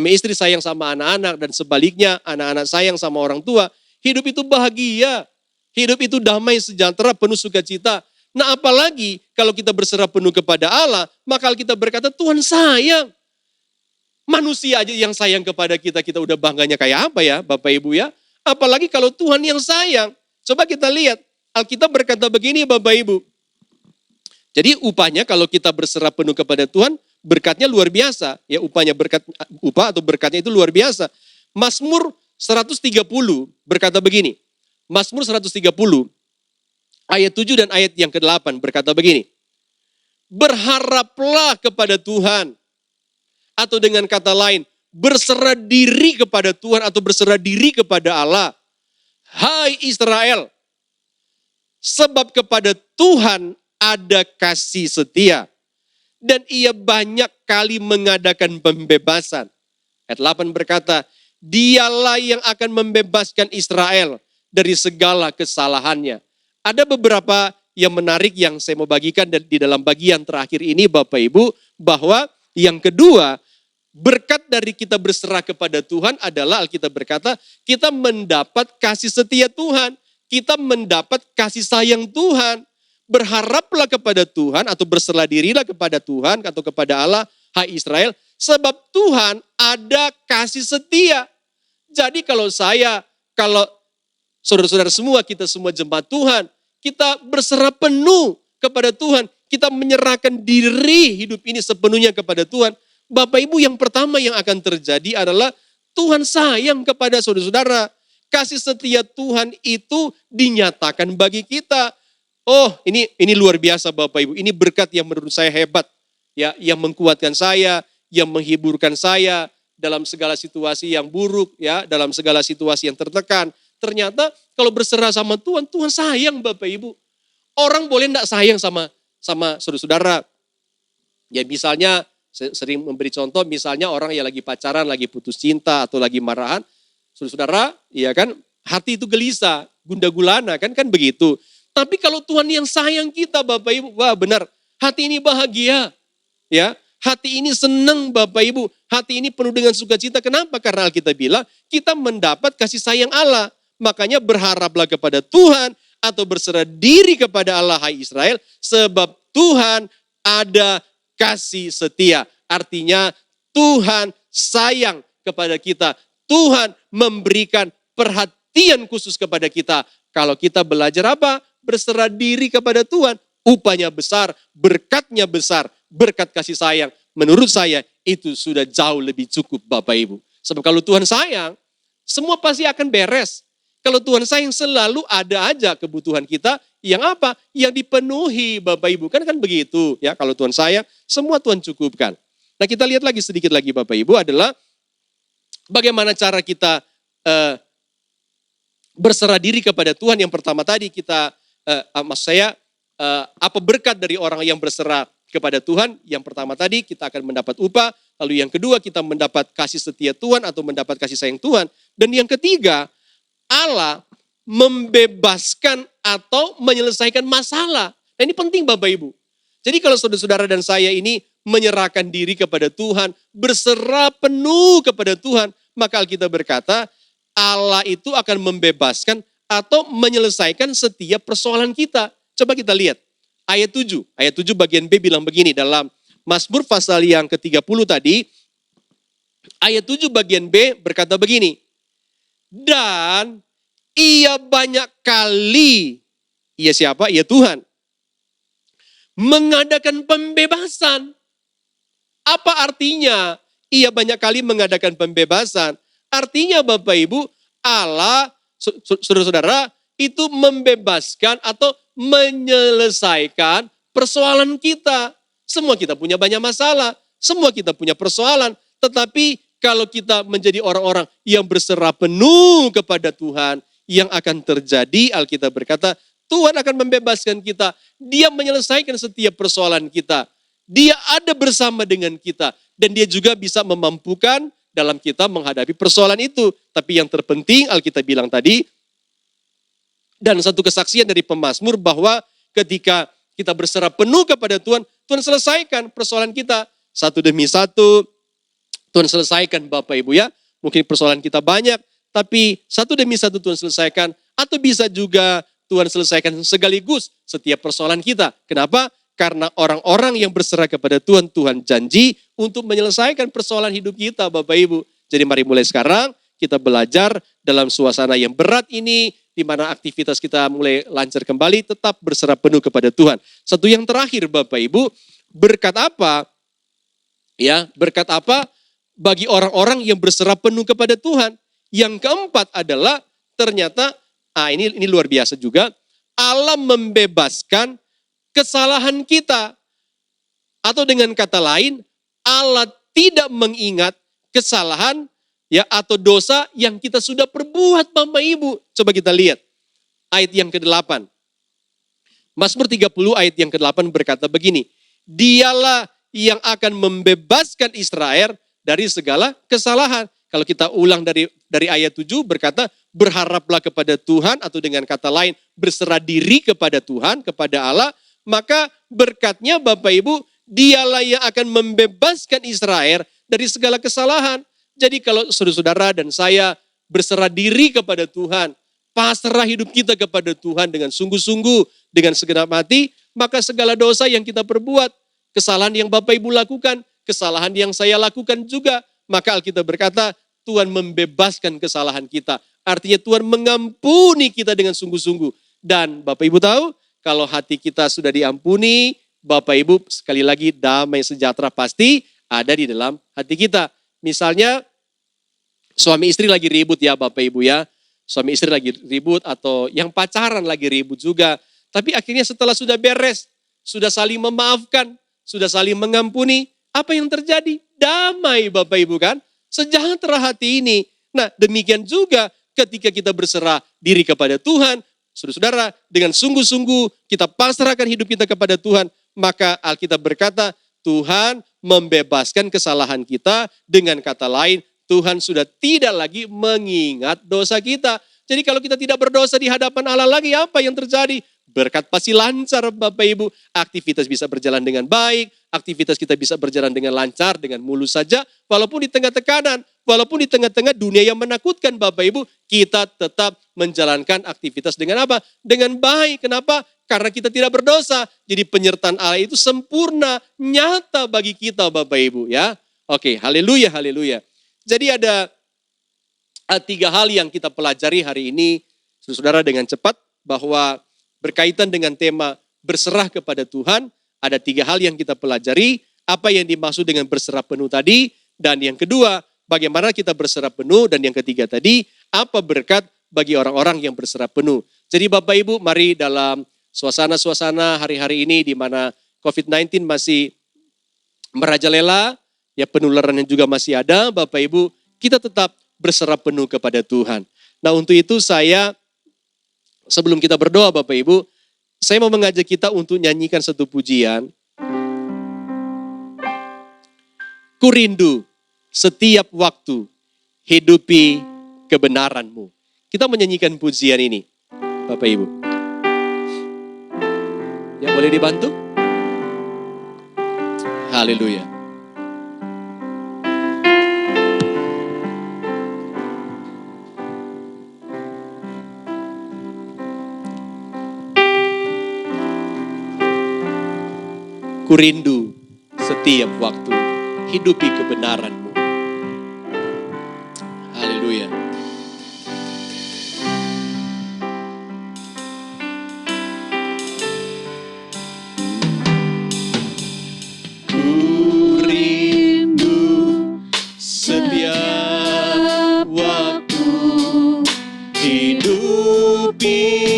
istri sayang sama anak-anak, dan sebaliknya anak-anak sayang sama orang tua, hidup itu bahagia. Hidup itu damai, sejahtera, penuh sukacita. Nah apalagi kalau kita berserah penuh kepada Allah, maka kita berkata Tuhan sayang. Manusia aja yang sayang kepada kita, kita udah bangganya kayak apa ya Bapak Ibu ya. Apalagi kalau Tuhan yang sayang. Coba kita lihat, Alkitab berkata begini Bapak Ibu. Jadi upahnya kalau kita berserah penuh kepada Tuhan, berkatnya luar biasa. Ya upah atau berkatnya itu luar biasa. Mazmur 130 berkata begini. Mazmur 130 ayat 7 dan ayat yang ke-8 berkata begini. berharaplah kepada Tuhan. Atau dengan kata lain, berserah diri kepada Tuhan atau berserah diri kepada Allah. Hai Israel, sebab kepada Tuhan ada kasih setia. Dan ia banyak kali mengadakan pembebasan. Ayat 8 berkata, dialah yang akan membebaskan Israel dari segala kesalahannya. Ada beberapa yang menarik yang saya mau bagikan di dalam bagian terakhir ini Bapak Ibu, bahwa yang kedua, berkat dari kita berserah kepada Tuhan adalah Alkitab berkata, kita mendapat kasih setia Tuhan. Kita mendapat kasih sayang Tuhan. Berharaplah kepada Tuhan atau berserah dirilah kepada Tuhan atau kepada Allah, hai Israel. Sebab Tuhan ada kasih setia. Jadi kalau saudara-saudara semua, kita semua jemaat Tuhan, kita berserah penuh kepada Tuhan. Kita menyerahkan diri hidup ini sepenuhnya kepada Tuhan. Bapak Ibu, yang pertama yang akan terjadi adalah Tuhan sayang kepada saudara-saudara. Kasih setia Tuhan itu dinyatakan bagi kita. Oh, ini luar biasa Bapak Ibu. Ini berkat yang menurut saya hebat. Ya, yang mengkuatkan saya, yang menghiburkan saya dalam segala situasi yang buruk, ya, dalam segala situasi yang tertekan. Ternyata kalau berserah sama Tuhan, Tuhan sayang Bapak Ibu. Orang boleh enggak sayang sama saudara-saudara. Ya misalnya, saya sering memberi contoh, misalnya orang yang lagi pacaran, lagi putus cinta, atau lagi marahan, saudara-saudara, ya kan, hati itu gelisah, gundah gulana, kan begitu. Tapi kalau Tuhan yang sayang kita, Bapak Ibu, wah benar, hati ini bahagia, ya, hati ini senang, Bapak Ibu, hati ini penuh dengan sukacita. Kenapa? Karena Alkitab bilang kita mendapat kasih sayang Allah. Makanya berharaplah kepada Tuhan atau berserah diri kepada Allah, hai Israel, sebab Tuhan ada kasih setia. Artinya Tuhan sayang kepada kita. Tuhan memberikan perhatian khusus kepada kita. Kalau kita belajar apa? Berserah diri kepada Tuhan. Upahnya besar, berkatnya besar, berkat kasih sayang. Menurut saya itu sudah jauh lebih cukup Bapak Ibu. Sebab kalau Tuhan sayang, semua pasti akan beres. Kalau Tuhan sayang selalu ada aja kebutuhan kita yang apa? Yang dipenuhi Bapak Ibu. Kan begitu ya. Kalau Tuhan sayang, semua Tuhan cukupkan. Nah kita lihat lagi sedikit lagi Bapak Ibu adalah bagaimana cara kita berserah diri kepada Tuhan. Yang pertama tadi kita, apa berkat dari orang yang berserah kepada Tuhan. Yang pertama tadi kita akan mendapat upah. Lalu yang kedua kita mendapat kasih setia Tuhan atau mendapat kasih sayang Tuhan. Dan yang ketiga, Allah membebaskan atau menyelesaikan masalah. Nah ini penting Bapak Ibu. Jadi kalau saudara-saudara dan saya ini menyerahkan diri kepada Tuhan, berserah penuh kepada Tuhan, maka Alkitab berkata Allah itu akan membebaskan atau menyelesaikan setiap persoalan kita. Coba kita lihat ayat 7. Ayat 7 bagian B bilang begini dalam Mazmur pasal yang ke-30 tadi. Ayat 7 bagian B berkata begini. Dan ia banyak kali, ia siapa? Ia Tuhan, mengadakan pembebasan. Apa artinya ia banyak kali mengadakan pembebasan? Artinya Bapak Ibu, Allah, saudara-saudara, itu membebaskan atau menyelesaikan persoalan kita. Semua kita punya banyak masalah, semua kita punya persoalan, tetapi kalau kita menjadi orang-orang yang berserah penuh kepada Tuhan, yang akan terjadi, Alkitab berkata, Tuhan akan membebaskan kita. Dia menyelesaikan setiap persoalan kita. Dia ada bersama dengan kita. Dan dia juga bisa memampukan dalam kita menghadapi persoalan itu. Tapi yang terpenting, Alkitab bilang tadi, dan satu kesaksian dari pemazmur bahwa ketika kita berserah penuh kepada Tuhan, Tuhan selesaikan persoalan kita. Satu demi satu, Tuhan selesaikan Bapak Ibu ya. Mungkin persoalan kita banyak, tapi satu demi satu Tuhan selesaikan. Atau bisa juga Tuhan selesaikan sekaligus setiap persoalan kita. Kenapa? Karena orang-orang yang berserah kepada Tuhan, Tuhan janji untuk menyelesaikan persoalan hidup kita Bapak Ibu. Jadi mari mulai sekarang kita belajar dalam suasana yang berat ini, di mana aktivitas kita mulai lancar kembali, tetap berserah penuh kepada Tuhan. Satu yang terakhir Bapak Ibu, berkat apa? Ya, berkat apa bagi orang-orang yang berserah penuh kepada Tuhan? Yang keempat adalah ternyata, ini luar biasa juga, Allah membebaskan kesalahan kita. Atau dengan kata lain, Allah tidak mengingat kesalahan ya atau dosa yang kita sudah perbuat Bapak Ibu. Coba kita lihat ayat yang ke-8. Mazmur 30 ayat yang ke-8 berkata begini, Dialah yang akan membebaskan Israel dari segala kesalahan. Kalau kita ulang dari ayat 7 berkata, berharaplah kepada Tuhan, atau dengan kata lain, berserah diri kepada Tuhan, kepada Allah, maka berkatnya Bapak Ibu, Dialah yang akan membebaskan Israel dari segala kesalahan. Jadi kalau saudara-saudara dan saya berserah diri kepada Tuhan, pasrah hidup kita kepada Tuhan dengan sungguh-sungguh, dengan segenap hati, maka segala dosa yang kita perbuat, kesalahan yang Bapak Ibu lakukan, kesalahan yang saya lakukan juga, maka Alkitab berkata, Tuhan membebaskan kesalahan kita. Artinya Tuhan mengampuni kita dengan sungguh-sungguh. Dan Bapak Ibu tahu, kalau hati kita sudah diampuni, Bapak Ibu sekali lagi damai sejahtera pasti ada di dalam hati kita. Misalnya suami istri lagi ribut ya Bapak Ibu ya. Suami istri lagi ribut atau yang pacaran lagi ribut juga. Tapi akhirnya setelah sudah beres, sudah saling memaafkan, sudah saling mengampuni, apa yang terjadi? Damai Bapak Ibu kan? Sejahtera hati ini. Nah demikian juga ketika kita berserah diri kepada Tuhan, saudara-saudara, dengan sungguh-sungguh kita pasrahkan hidup kita kepada Tuhan, maka Alkitab berkata, Tuhan membebaskan kesalahan kita. Dengan kata lain, Tuhan sudah tidak lagi mengingat dosa kita. Jadi kalau kita tidak berdosa di hadapan Allah lagi, apa yang terjadi? Berkat pasti lancar Bapak Ibu. Aktivitas bisa berjalan dengan baik, aktivitas kita bisa berjalan dengan lancar, dengan mulus saja. Walaupun di tengah tekanan, walaupun di tengah-tengah dunia yang menakutkan Bapak Ibu, kita tetap menjalankan aktivitas dengan apa? Dengan baik. Kenapa? Karena kita tidak berdosa. Jadi penyertaan Allah itu sempurna, nyata bagi kita Bapak Ibu ya. Oke, haleluya, haleluya. Jadi ada 3 hal yang kita pelajari hari ini, saudara, dengan cepat, bahwa berkaitan dengan tema berserah kepada Tuhan, ada 3 hal yang kita pelajari, apa yang dimaksud dengan berserah penuh tadi, dan yang kedua, bagaimana kita berserah penuh, dan yang ketiga tadi, apa berkat bagi orang-orang yang berserah penuh. Jadi Bapak Ibu, mari dalam suasana-suasana hari-hari ini di mana COVID-19 masih merajalela, ya penularan yang juga masih ada, Bapak Ibu, kita tetap berserah penuh kepada Tuhan. Nah untuk itu saya, sebelum kita berdoa Bapak Ibu, saya mau mengajak kita untuk nyanyikan satu pujian. Ku rindu setiap waktu hidupi kebenaran-Mu. Kita menyanyikan pujian ini, Bapak Ibu. Ya boleh dibantu? Haleluya. Ku rindu setiap waktu hidupi kebenaran-Mu. Haleluya. Ku rindu setiap waktu hidupi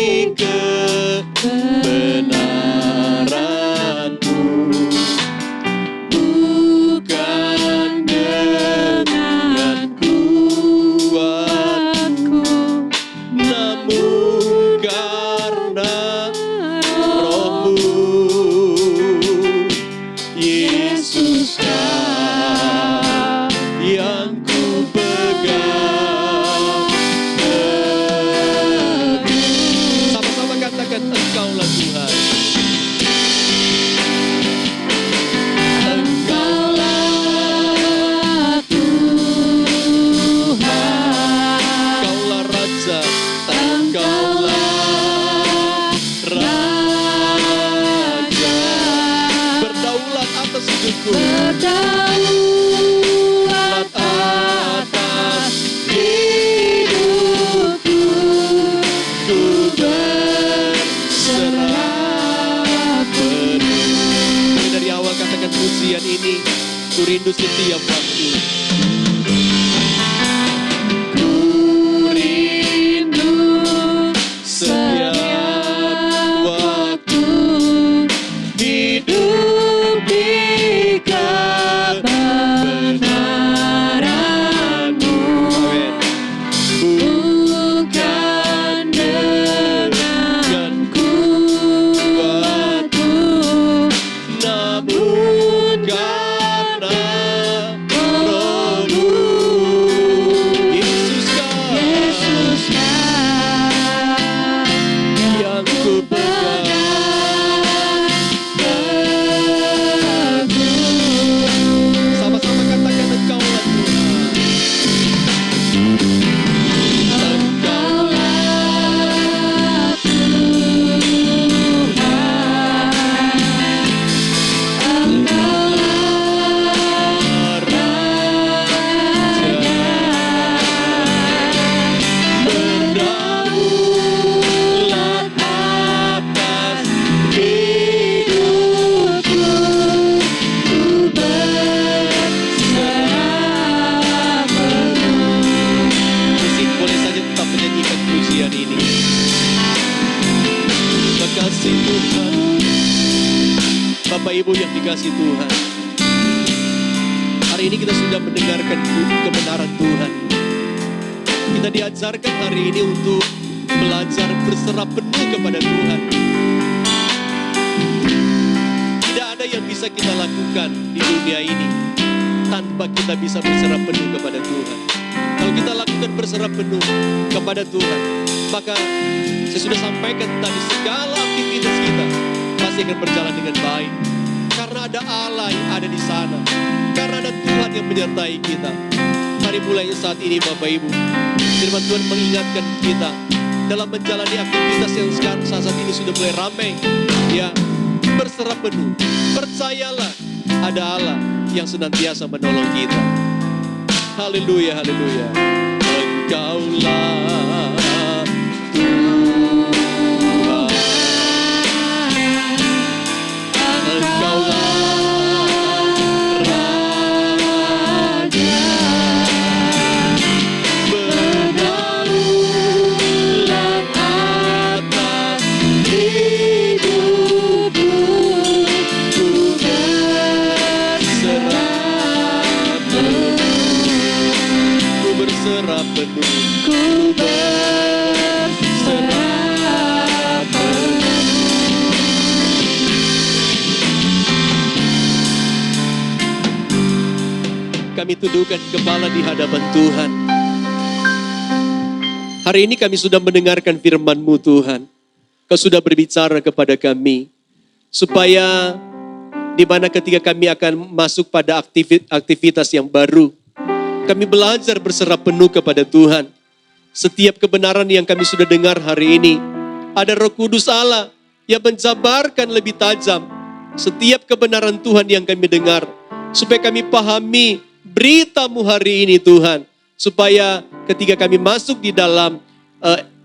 Ku rindu setiap waktu. Ku rindu setiap waktu hidup bukti kebenaran-Mu. Bukan dengan kuatku, namun karena Roh-Mu. Yesus yang ku pegang teguh. Sama-sama katakan Engkaulah Tuhan. Engkaulah Tuhan. Engkaulah Raja. Berdaulat atas hidupku. Ku berserah penuh. Musik boleh saja tetap menyanyikan pujian ini. Terima kasih Tuhan. Bapak Ibu yang dikasih Tuhan, hari ini kita sudah mendengarkan kebenaran Tuhan. Kita diajarkan hari ini untuk belajar berserah penuh kepada Tuhan. Tidak ada yang bisa kita lakukan di dunia ini tanpa kita bisa berserah penuh kepada Tuhan. Kalau kita lakukan berserah penuh kepada Tuhan, maka saya sudah sampaikan tadi, segala aktivitas kita pasti akan berjalan dengan baik. Karena ada Allah yang ada di sana. Karena ada Tuhan yang menyertai kita. Mari mulai saat ini Bapak Ibu, firman Tuhan mengingatkan kita dalam menjalani aktivitas yang sekarang saat ini sudah mulai ramai. Ya, berserah penuh. Percayalah ada Allah yang senantiasa menolong kita. Haleluya, haleluya. Engkaulah Tuhan. Engkaulah Raja. Berdaulat atas hidupku. Ku berserah penuh. Ku berserah penuh. Ku berserah penuh. Kami tundukkan kepala di hadapan Tuhan. Hari ini kami sudah mendengarkan firman-Mu Tuhan. Kau sudah berbicara kepada kami. Supaya di mana ketika kami akan masuk pada aktivitas yang baru, kami belajar berserah penuh kepada Tuhan. Setiap kebenaran yang kami sudah dengar hari ini, ada Roh Kudus Allah yang menjabarkan lebih tajam setiap kebenaran Tuhan yang kami dengar. Supaya kami pahami berita-Mu hari ini Tuhan. Supaya ketika kami masuk di dalam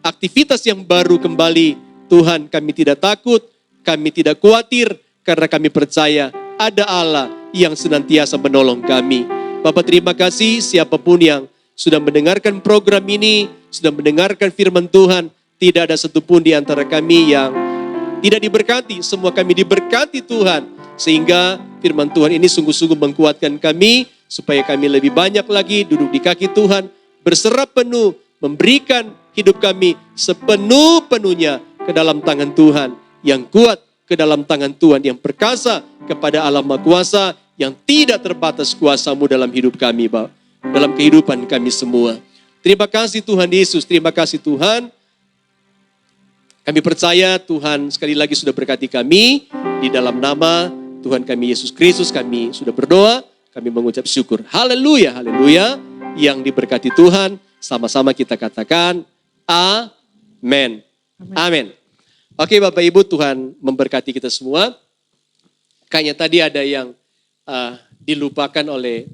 aktivitas yang baru kembali, Tuhan, kami tidak takut, kami tidak khawatir, karena kami percaya ada Allah yang senantiasa menolong kami. Bapak terima kasih siapapun yang sudah mendengarkan program ini, sudah mendengarkan firman Tuhan, tidak ada satupun di antara kami yang tidak diberkati, semua kami diberkati Tuhan. Sehingga firman Tuhan ini sungguh-sungguh menguatkan kami, supaya kami lebih banyak lagi duduk di kaki Tuhan, berserah penuh, memberikan hidup kami sepenuh-penuhnya ke dalam tangan Tuhan, yang kuat ke dalam tangan Tuhan, yang perkasa kepada Allah Maha Kuasa, yang tidak terbatas kuasa-Mu dalam hidup kami, Bapak, dalam kehidupan kami semua. Terima kasih Tuhan Yesus, terima kasih Tuhan. Kami percaya Tuhan sekali lagi sudah berkati kami. Di dalam nama Tuhan kami Yesus Kristus kami sudah berdoa, kami mengucap syukur. Haleluya, haleluya. Yang diberkati Tuhan, sama-sama kita katakan amin. Amin. Oke Bapak Ibu, Tuhan memberkati kita semua. Kayaknya tadi ada yang dilupakan oleh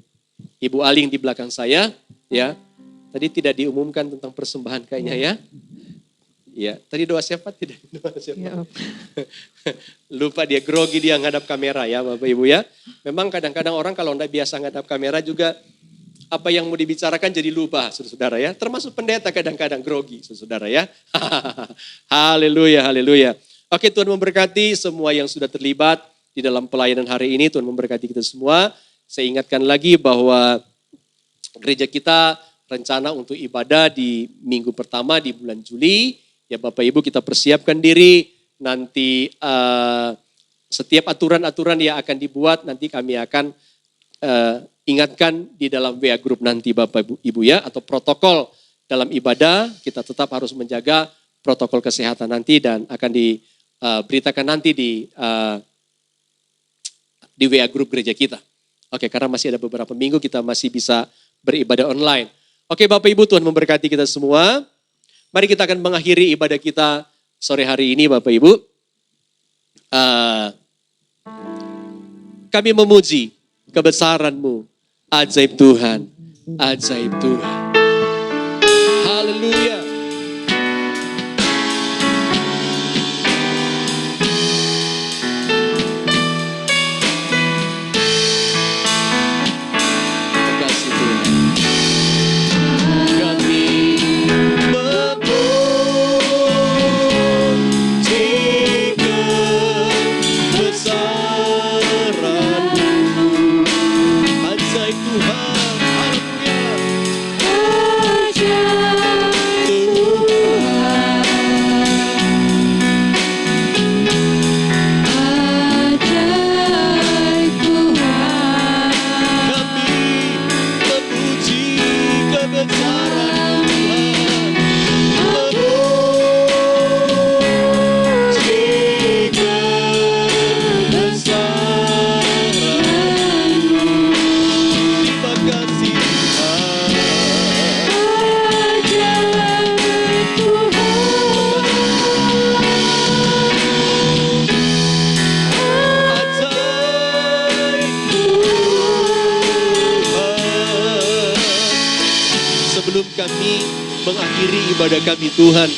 Ibu Aling di belakang saya, ya. Tadi tidak diumumkan tentang persembahan kayaknya ya. Ya, tadi doa siapa? Tidak doa siapa? Ya. Lupa dia, grogi dia ngadap kamera ya Bapak Ibu ya. Memang kadang-kadang orang kalau tidak biasa ngadap kamera juga apa yang mau dibicarakan jadi lupa saudara ya. Termasuk pendeta kadang-kadang grogi saudara ya. Haleluya, haleluya. Oke, Tuhan memberkati semua yang sudah terlibat di dalam pelayanan hari ini. Tuhan memberkati kita semua. Saya ingatkan lagi bahwa gereja kita rencana untuk ibadah di minggu pertama di bulan Juli. Ya Bapak Ibu, kita persiapkan diri. Nanti setiap aturan-aturan yang akan dibuat nanti kami akan ingatkan di dalam WA Group nanti Bapak Ibu ya. Atau protokol dalam ibadah kita tetap harus menjaga protokol kesehatan nanti dan akan diberitakan nanti di WA Group gereja kita. Oke, karena masih ada beberapa minggu kita masih bisa beribadah online. Oke Bapak Ibu, Tuhan memberkati kita semua. Mari kita akan mengakhiri ibadah kita sore hari ini Bapak Ibu. Kami memuji kebesaran-Mu, ajaib Tuhan, ajaib Tuhan. Haleluya. Terima kasih Tuhan. Kami memuji kebesaran-Mu, ajaib Tuhan. Sebelum kami mengakhiri ibadah kami Tuhan,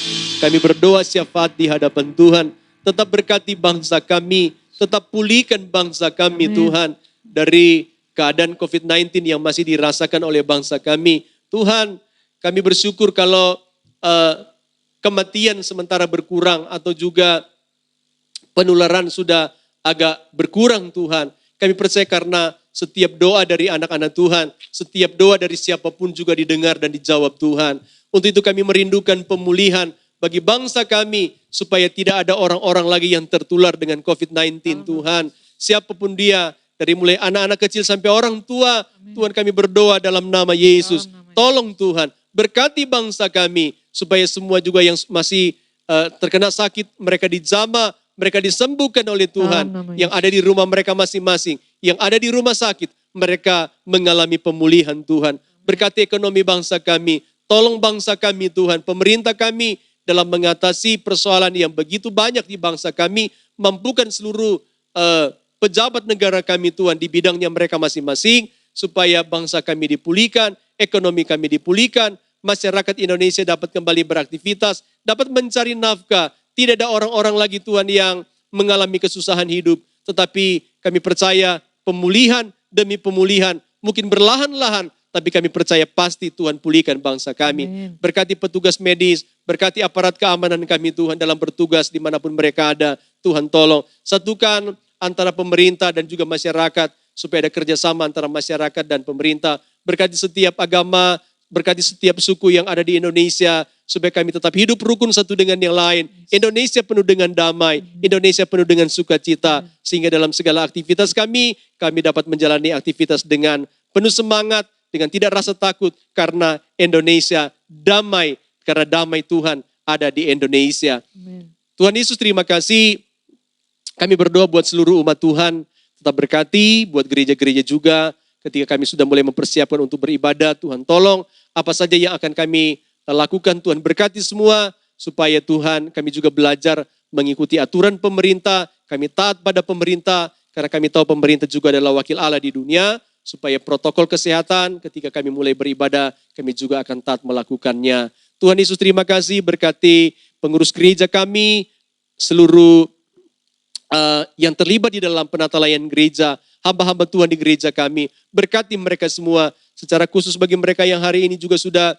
kami berdoa syafaat di hadapan Tuhan. Tetap berkati bangsa kami, tetap pulihkan bangsa kami Tuhan dari keadaan COVID-19 yang masih dirasakan oleh bangsa kami. Tuhan, kami bersyukur kalau kematian sementara berkurang atau juga penularan sudah agak berkurang Tuhan. Kami percaya karena setiap doa dari anak-anak Tuhan, setiap doa dari siapapun juga didengar dan dijawab Tuhan. Untuk itu kami merindukan pemulihan bagi bangsa kami supaya tidak ada orang-orang lagi yang tertular dengan COVID-19 Tuhan. Siapapun dia, dari mulai anak-anak kecil sampai orang tua, Tuhan kami berdoa dalam nama Yesus. Tolong Tuhan, berkati bangsa kami supaya semua juga yang masih terkena sakit, mereka dijamah, mereka disembuhkan oleh Tuhan. Yang ada di rumah mereka masing-masing, yang ada di rumah sakit, mereka mengalami pemulihan Tuhan. Berkati ekonomi bangsa kami, tolong bangsa kami Tuhan, pemerintah kami dalam mengatasi persoalan yang begitu banyak di bangsa kami, mampukan seluruh pejabat negara kami Tuhan di bidangnya mereka masing-masing, supaya bangsa kami dipulihkan, ekonomi kami dipulihkan, masyarakat Indonesia dapat kembali beraktivitas, dapat mencari nafkah. Tidak ada orang-orang lagi Tuhan yang mengalami kesusahan hidup. Tetapi kami percaya pemulihan demi pemulihan. Mungkin berlahan-lahan, tapi kami percaya pasti Tuhan pulihkan bangsa kami. Amin. Berkati petugas medis, berkati aparat keamanan kami Tuhan dalam bertugas dimanapun mereka ada. Tuhan tolong satukan antara pemerintah dan juga masyarakat. Supaya ada kerjasama antara masyarakat dan pemerintah. Berkati setiap agama, berkati setiap suku yang ada di Indonesia. Supaya kami tetap hidup rukun satu dengan yang lain. Indonesia penuh dengan damai. Indonesia penuh dengan sukacita. Sehingga dalam segala aktivitas kami dapat menjalani aktivitas dengan penuh semangat. Dengan tidak rasa takut. Karena Indonesia damai. Karena damai Tuhan ada di Indonesia. Amen. Tuhan Yesus terima kasih. Kami berdoa buat seluruh umat Tuhan. Tetap berkati buat gereja-gereja juga. Ketika kami sudah mulai mempersiapkan untuk beribadah. Tuhan tolong apa saja yang akan kami lakukan, Tuhan berkati semua, supaya Tuhan kami juga belajar mengikuti aturan pemerintah, kami taat pada pemerintah, karena kami tahu pemerintah juga adalah wakil Allah di dunia, supaya protokol kesehatan ketika kami mulai beribadah, kami juga akan taat melakukannya. Tuhan Yesus terima kasih, berkati pengurus gereja kami, seluruh yang terlibat di dalam penata layanan gereja, hamba-hamba Tuhan di gereja kami, berkati mereka semua, secara khusus bagi mereka yang hari ini juga sudah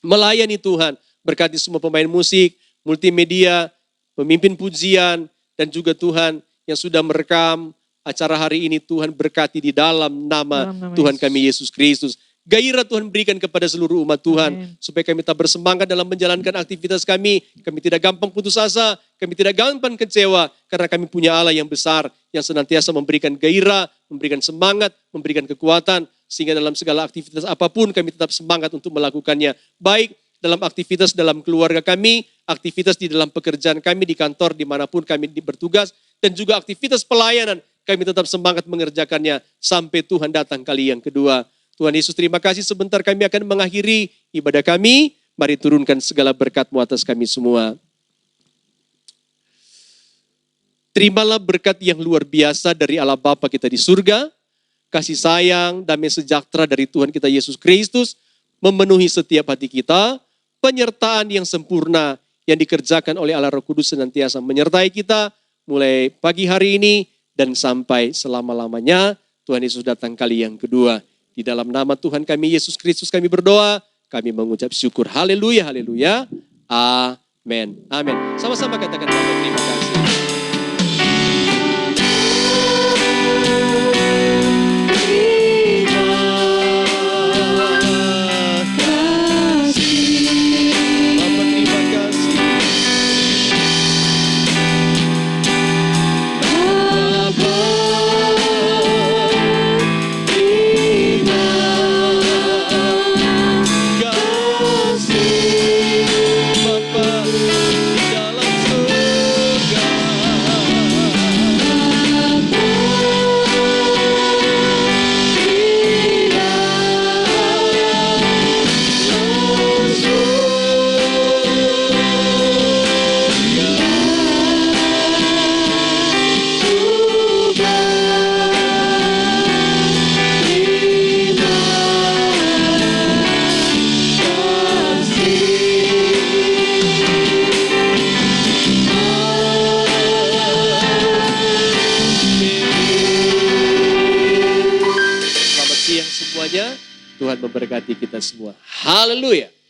melayani Tuhan, berkati semua pemain musik, multimedia, pemimpin pujian, dan juga Tuhan yang sudah merekam acara hari ini, Tuhan berkati di dalam nama Tuhan kami Yesus Kristus. Gairah Tuhan berikan kepada seluruh umat Tuhan. Amin. Supaya kami tak bersemangat dalam menjalankan aktivitas kami. Kami tidak gampang putus asa. Kami tidak gampang kecewa. Karena kami punya Allah yang besar. Yang senantiasa memberikan gairah, memberikan semangat, memberikan kekuatan. Sehingga dalam segala aktivitas apapun kami tetap semangat untuk melakukannya. Baik dalam aktivitas dalam keluarga kami, aktivitas di dalam pekerjaan kami, di kantor, dimanapun kami bertugas. Dan juga aktivitas pelayanan. Kami tetap semangat mengerjakannya sampai Tuhan datang kali yang kedua. Tuhan Yesus, terima kasih, sebentar kami akan mengakhiri ibadah kami. Mari turunkan segala berkat-Mu atas kami semua. Terimalah berkat yang luar biasa dari Allah Bapa kita di surga. Kasih sayang, damai sejahtera dari Tuhan kita Yesus Kristus memenuhi setiap hati kita. Penyertaan yang sempurna yang dikerjakan oleh Allah Roh Kudus senantiasa menyertai kita mulai pagi hari ini dan sampai selama-lamanya. Tuhan Yesus datang kali yang kedua. Di dalam nama Tuhan kami Yesus Kristus kami berdoa, kami mengucap syukur. Haleluya, haleluya. Amin. Amin. Sama-sama katakan Bapa, terima kasih. Tuhan memberkati kita semua. Haleluya.